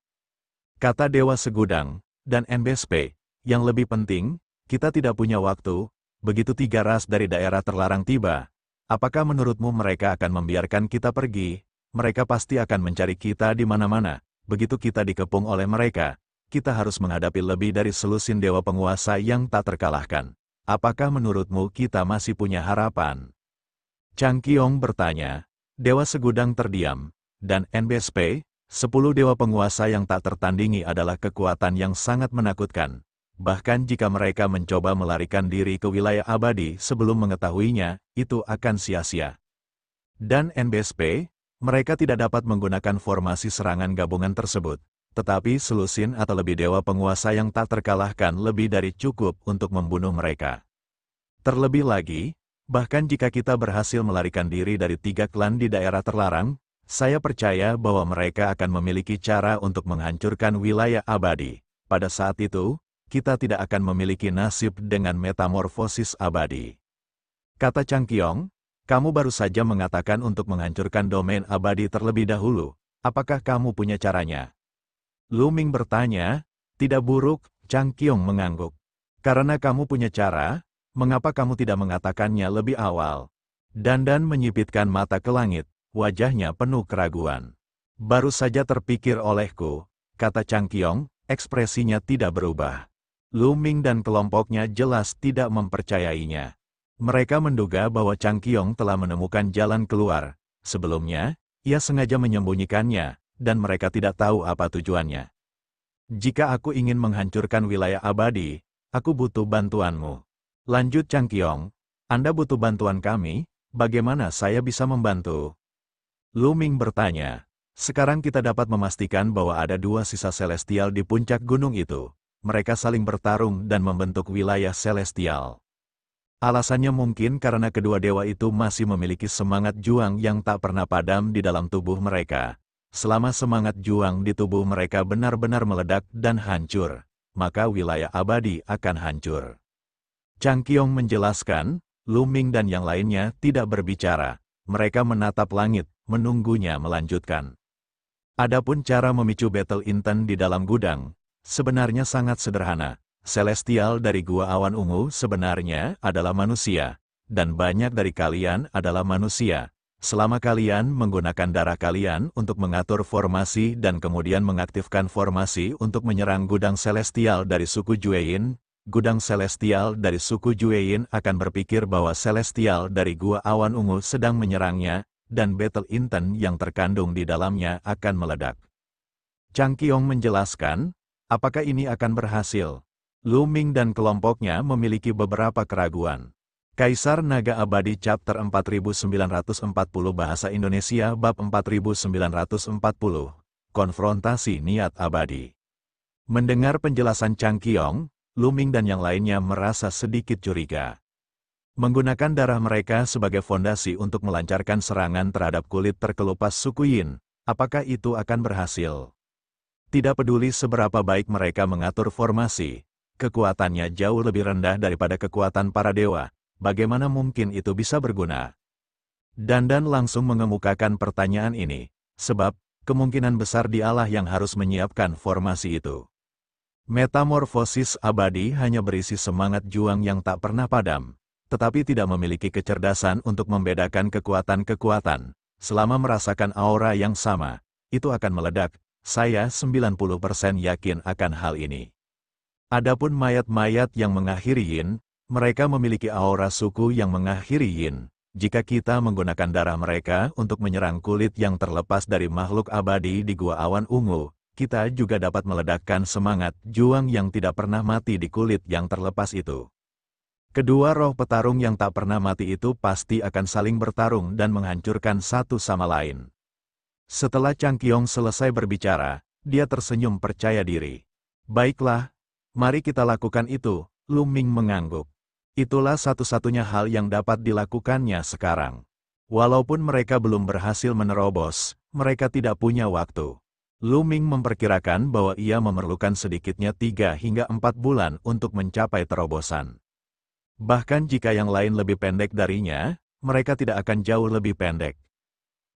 Kata Dewa Segudang, dan NBSP, yang lebih penting, kita tidak punya waktu, begitu 3 ras dari daerah terlarang tiba. Apakah menurutmu mereka akan membiarkan kita pergi? Mereka pasti akan mencari kita di mana-mana. Begitu kita dikepung oleh mereka, kita harus menghadapi lebih dari selusin dewa penguasa yang tak terkalahkan. Apakah menurutmu kita masih punya harapan? Chang Qiong bertanya. Dewa Segudang terdiam, dan NBSP, 10 dewa penguasa yang tak tertandingi adalah kekuatan yang sangat menakutkan. Bahkan jika mereka mencoba melarikan diri ke wilayah abadi sebelum mengetahuinya, itu akan sia-sia. Dan NBSP, mereka tidak dapat menggunakan formasi serangan gabungan tersebut, tetapi selusin atau lebih dewa penguasa yang tak terkalahkan lebih dari cukup untuk membunuh mereka. Terlebih lagi, bahkan jika kita berhasil melarikan diri dari 3 klan di daerah terlarang, saya percaya bahwa mereka akan memiliki cara untuk menghancurkan wilayah abadi. Pada saat itu, kita tidak akan memiliki nasib dengan metamorfosis abadi. Kata Chang Qiong, kamu baru saja mengatakan untuk menghancurkan domain abadi terlebih dahulu. Apakah kamu punya caranya? Lu Ming bertanya. Tidak buruk, Chang Qiong mengangguk. Karena kamu punya cara, mengapa kamu tidak mengatakannya lebih awal? Dandan menyipitkan mata ke langit, wajahnya penuh keraguan. Baru saja terpikir olehku, kata Chang Qiong, ekspresinya tidak berubah. Lu Ming dan kelompoknya jelas tidak mempercayainya. Mereka menduga bahwa Chang Qiong telah menemukan jalan keluar. Sebelumnya, ia sengaja menyembunyikannya, dan mereka tidak tahu apa tujuannya. Jika aku ingin menghancurkan wilayah abadi, aku butuh bantuanmu. Lanjut Chang Qiong, Anda butuh bantuan kami, bagaimana saya bisa membantu? Lu Ming bertanya, sekarang kita dapat memastikan bahwa ada 2 sisa celestial di puncak gunung itu. Mereka saling bertarung dan membentuk wilayah celestial. Alasannya mungkin karena kedua dewa itu masih memiliki semangat juang yang tak pernah padam di dalam tubuh mereka. Selama semangat juang di tubuh mereka benar-benar meledak dan hancur, maka wilayah abadi akan hancur. Chang Qiong menjelaskan, Lu Ming dan yang lainnya tidak berbicara. Mereka menatap langit, menunggunya melanjutkan. Adapun cara memicu Battle Intent di dalam gudang, sebenarnya sangat sederhana. Celestial dari Gua Awan Ungu sebenarnya adalah manusia, dan banyak dari kalian adalah manusia. Selama kalian menggunakan darah kalian untuk mengatur formasi dan kemudian mengaktifkan formasi untuk menyerang gudang Celestial dari suku Jueyin, gudang Celestial dari suku Jueyin akan berpikir bahwa Celestial dari Gua Awan Ungu sedang menyerangnya, dan Battle Intent yang terkandung di dalamnya akan meledak. Chang Qiong menjelaskan, apakah ini akan berhasil? Lu Ming dan kelompoknya memiliki beberapa keraguan. Kaisar Naga Abadi Chapter 4940 Bahasa Indonesia Bab 4940 Konfrontasi Niat Abadi. Mendengar penjelasan Chang Qiong, Lu Ming dan yang lainnya merasa sedikit curiga. Menggunakan darah mereka sebagai fondasi untuk melancarkan serangan terhadap kulit terkelupas suku Yin, apakah itu akan berhasil? Tidak peduli seberapa baik mereka mengatur formasi, kekuatannya jauh lebih rendah daripada kekuatan para dewa. Bagaimana mungkin itu bisa berguna? Dandan langsung mengemukakan pertanyaan ini, sebab kemungkinan besar dialah yang harus menyiapkan formasi itu. Metamorfosis abadi hanya berisi semangat juang yang tak pernah padam, tetapi tidak memiliki kecerdasan untuk membedakan kekuatan-kekuatan. Selama merasakan aura yang sama, itu akan meledak. Saya 90% yakin akan hal ini. Adapun mayat-mayat yang mengakhiri Yin, mereka memiliki aura suku yang mengakhiri Yin. Jika kita menggunakan darah mereka untuk menyerang kulit yang terlepas dari makhluk abadi di Gua Awan Ungu, kita juga dapat meledakkan semangat juang yang tidak pernah mati di kulit yang terlepas itu. Kedua roh petarung yang tak pernah mati itu pasti akan saling bertarung dan menghancurkan satu sama lain. Setelah Chang Qiong selesai berbicara, dia tersenyum percaya diri. Baiklah, mari kita lakukan itu, Lu Ming mengangguk. Itulah satu-satunya hal yang dapat dilakukannya sekarang. Walaupun mereka belum berhasil menerobos, mereka tidak punya waktu. Lu Ming memperkirakan bahwa ia memerlukan sedikitnya 3 hingga 4 bulan untuk mencapai terobosan. Bahkan jika yang lain lebih pendek darinya, mereka tidak akan jauh lebih pendek.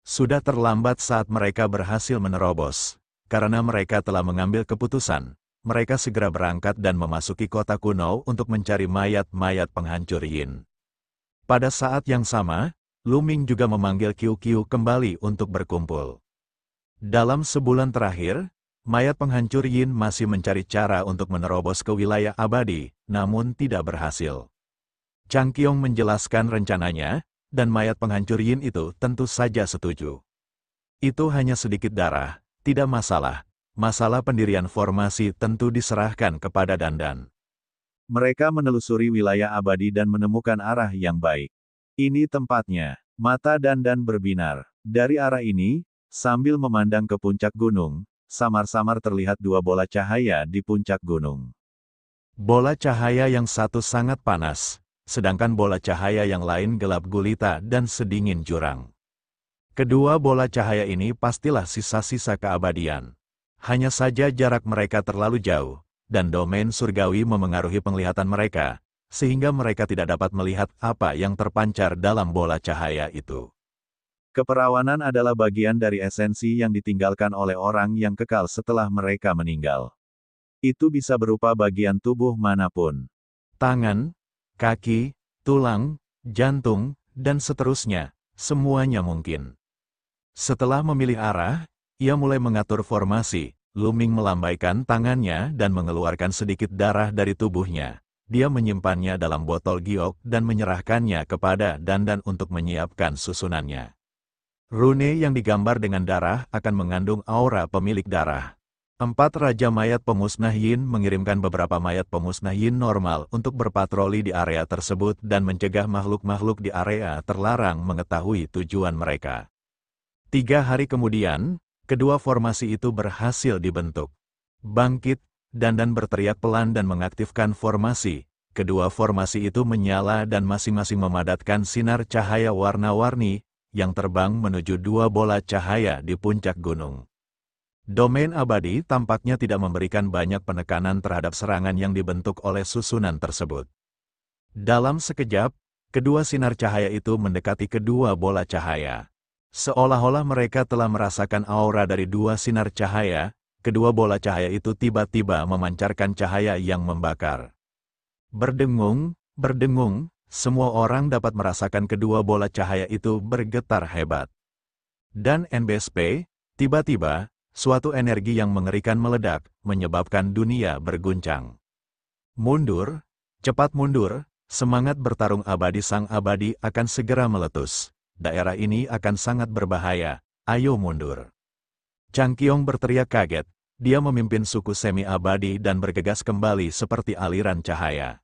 Sudah terlambat saat mereka berhasil menerobos. Karena mereka telah mengambil keputusan, mereka segera berangkat dan memasuki kota kuno untuk mencari mayat-mayat penghancur Yin. Pada saat yang sama, Lu Ming juga memanggil Qiu kembali untuk berkumpul. Dalam sebulan terakhir, mayat penghancur Yin masih mencari cara untuk menerobos ke wilayah abadi, namun tidak berhasil. Chang Qiong menjelaskan rencananya, dan mayat penghancur Yin itu tentu saja setuju. Itu hanya sedikit darah, tidak masalah. Masalah pendirian formasi tentu diserahkan kepada Dandan. Mereka menelusuri wilayah abadi dan menemukan arah yang baik. Ini tempatnya. Mata Dandan berbinar. Dari arah ini, sambil memandang ke puncak gunung, samar-samar terlihat 2 bola cahaya di puncak gunung. Bola cahaya yang satu sangat panas, sedangkan bola cahaya yang lain gelap gulita dan sedingin jurang. Kedua bola cahaya ini pastilah sisa-sisa keabadian. Hanya saja jarak mereka terlalu jauh, dan domain surgawi memengaruhi penglihatan mereka, sehingga mereka tidak dapat melihat apa yang terpancar dalam bola cahaya itu. Keperawanan adalah bagian dari esensi yang ditinggalkan oleh orang yang kekal setelah mereka meninggal. Itu bisa berupa bagian tubuh manapun. Tangan, kaki, tulang, jantung, dan seterusnya, semuanya mungkin. Setelah memilih arah, ia mulai mengatur formasi. Lu Ming melambaikan tangannya dan mengeluarkan sedikit darah dari tubuhnya. Dia menyimpannya dalam botol giok dan menyerahkannya kepada Dandan untuk menyiapkan susunannya. Rune yang digambar dengan darah akan mengandung aura pemilik darah. 4 Raja Mayat Pemusnah Yin mengirimkan beberapa mayat pemusnah Yin normal untuk berpatroli di area tersebut dan mencegah makhluk-makhluk di area terlarang mengetahui tujuan mereka. 3 hari kemudian, kedua formasi itu berhasil dibentuk. Bangkit, Dandan berteriak pelan dan mengaktifkan formasi. kedua formasi itu menyala dan masing-masing memadatkan sinar cahaya warna-warni yang terbang menuju dua bola cahaya di puncak gunung. Domain abadi tampaknya tidak memberikan banyak penekanan terhadap serangan yang dibentuk oleh susunan tersebut. Dalam sekejap, kedua sinar cahaya itu mendekati kedua bola cahaya. Seolah-olah mereka telah merasakan aura dari dua sinar cahaya, kedua bola cahaya itu tiba-tiba memancarkan cahaya yang membakar. Berdengung, berdengung, semua orang dapat merasakan kedua bola cahaya itu bergetar hebat. Dan NBSP, tiba-tiba, suatu energi yang mengerikan meledak, menyebabkan dunia berguncang. Mundur, cepat mundur, semangat bertarung abadi sang abadi akan segera meletus. Daerah ini akan sangat berbahaya, ayo mundur. Chang Qiong berteriak kaget, dia memimpin suku semi-abadi dan bergegas kembali seperti aliran cahaya.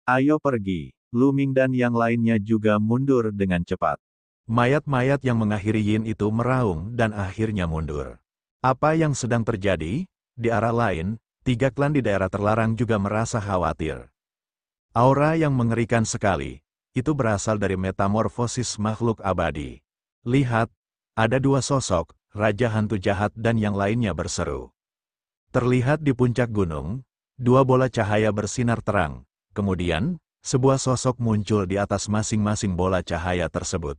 Ayo pergi, Lu Ming dan yang lainnya juga mundur dengan cepat. Mayat-mayat yang mengakhiri Yin itu meraung dan akhirnya mundur. Apa yang sedang terjadi? Di arah lain, 3 klan di daerah terlarang juga merasa khawatir. Aura yang mengerikan sekali, itu berasal dari metamorfosis makhluk abadi. Lihat, ada 2 sosok, Raja Hantu Jahat dan yang lainnya berseru. Terlihat di puncak gunung, 2 bola cahaya bersinar terang, kemudian, sebuah sosok muncul di atas masing-masing bola cahaya tersebut.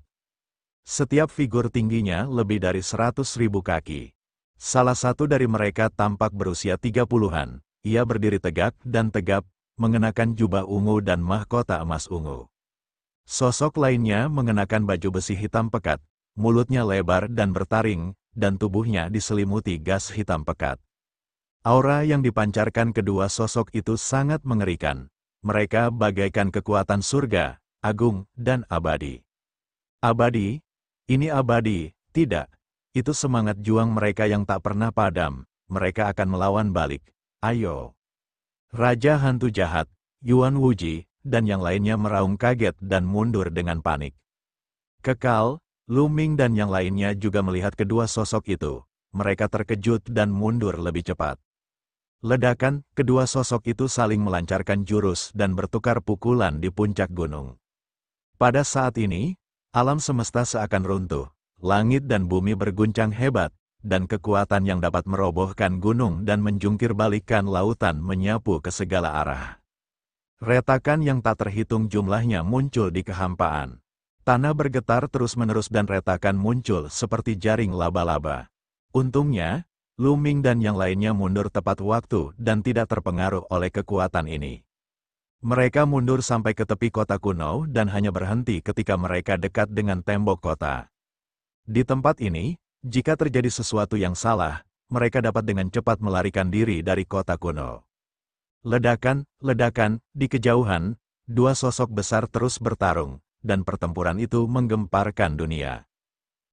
Setiap figur tingginya lebih dari 100.000 kaki. Salah satu dari mereka tampak berusia 30-an. Ia berdiri tegak dan tegap, mengenakan jubah ungu dan mahkota emas ungu. Sosok lainnya mengenakan baju besi hitam pekat, mulutnya lebar dan bertaring, dan tubuhnya diselimuti gas hitam pekat. Aura yang dipancarkan kedua sosok itu sangat mengerikan. Mereka bagaikan kekuatan surga, agung, dan abadi. Abadi? Ini abadi, tidak. Itu semangat juang mereka yang tak pernah padam, mereka akan melawan balik. Ayo. Raja Hantu Jahat, Yuan Wuji, dan yang lainnya meraung kaget dan mundur dengan panik. Kekal, Lu Ming dan yang lainnya juga melihat kedua sosok itu. Mereka terkejut dan mundur lebih cepat. Ledakan, kedua sosok itu saling melancarkan jurus dan bertukar pukulan di puncak gunung. Pada saat ini, alam semesta seakan runtuh. Langit dan bumi berguncang hebat, dan kekuatan yang dapat merobohkan gunung dan menjungkir balikkan lautan menyapu ke segala arah. Retakan yang tak terhitung jumlahnya muncul di kehampaan. Tanah bergetar terus-menerus dan retakan muncul seperti jaring laba-laba. Untungnya, Lu Ming dan yang lainnya mundur tepat waktu dan tidak terpengaruh oleh kekuatan ini. Mereka mundur sampai ke tepi kota kuno dan hanya berhenti ketika mereka dekat dengan tembok kota. Di tempat ini, jika terjadi sesuatu yang salah, mereka dapat dengan cepat melarikan diri dari kota kuno. Ledakan, ledakan, di kejauhan, 2 sosok besar terus bertarung, dan pertempuran itu menggemparkan dunia.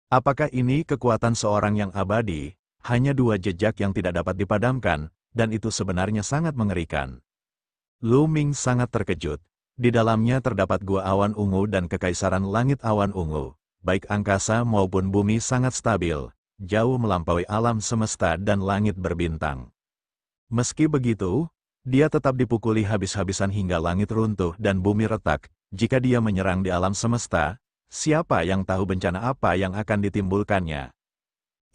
Apakah ini kekuatan seorang yang abadi? Hanya 2 jejak yang tidak dapat dipadamkan, dan itu sebenarnya sangat mengerikan. Lu Ming sangat terkejut. Di dalamnya terdapat gua awan ungu dan kekaisaran langit awan ungu. Baik angkasa maupun bumi sangat stabil, jauh melampaui alam semesta dan langit berbintang. Meski begitu, dia tetap dipukuli habis-habisan hingga langit runtuh dan bumi retak. Jika dia menyerang di alam semesta, siapa yang tahu bencana apa yang akan ditimbulkannya?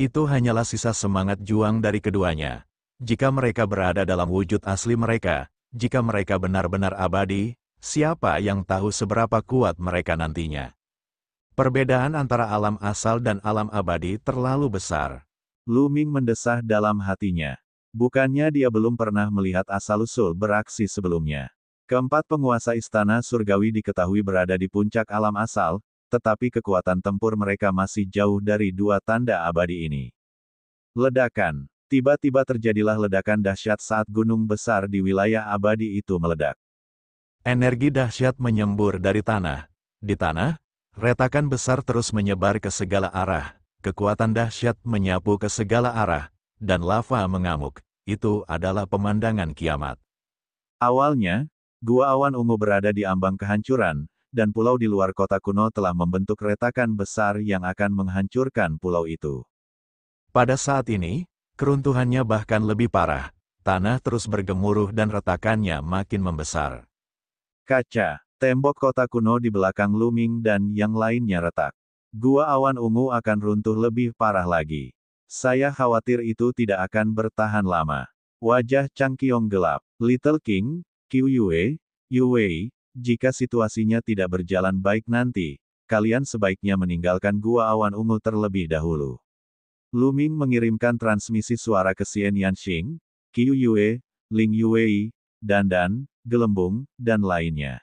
Itu hanyalah sisa semangat juang dari keduanya. Jika mereka berada dalam wujud asli mereka, jika mereka benar-benar abadi, siapa yang tahu seberapa kuat mereka nantinya? Perbedaan antara alam asal dan alam abadi terlalu besar. Lu Ming mendesah dalam hatinya. Bukannya dia belum pernah melihat asal-usul beraksi sebelumnya. Keempat penguasa istana surgawi diketahui berada di puncak alam asal, tetapi kekuatan tempur mereka masih jauh dari 2 tanda abadi ini. Ledakan. Tiba-tiba terjadilah ledakan dahsyat saat gunung besar di wilayah abadi itu meledak. Energi dahsyat menyembur dari tanah. Di tanah, retakan besar terus menyebar ke segala arah, kekuatan dahsyat menyapu ke segala arah, dan lava mengamuk. Itu adalah pemandangan kiamat. Awalnya, gua awan ungu berada di ambang kehancuran, dan pulau di luar kota kuno telah membentuk retakan besar yang akan menghancurkan pulau itu. Pada saat ini, keruntuhannya bahkan lebih parah. Tanah terus bergemuruh dan retakannya makin membesar. Kaca, tembok kota kuno di belakang Lu Ming dan yang lainnya retak. Gua awan ungu akan runtuh lebih parah lagi. Saya khawatir itu tidak akan bertahan lama. Wajah Chang Qiong gelap. Little King, Qiu Yue, jika situasinya tidak berjalan baik nanti, kalian sebaiknya meninggalkan gua awan ungu terlebih dahulu. Lu Ming mengirimkan transmisi suara ke Xian Yanxing, Qiu Yue, Ling Yue, Dandan, Gelembung, dan lainnya.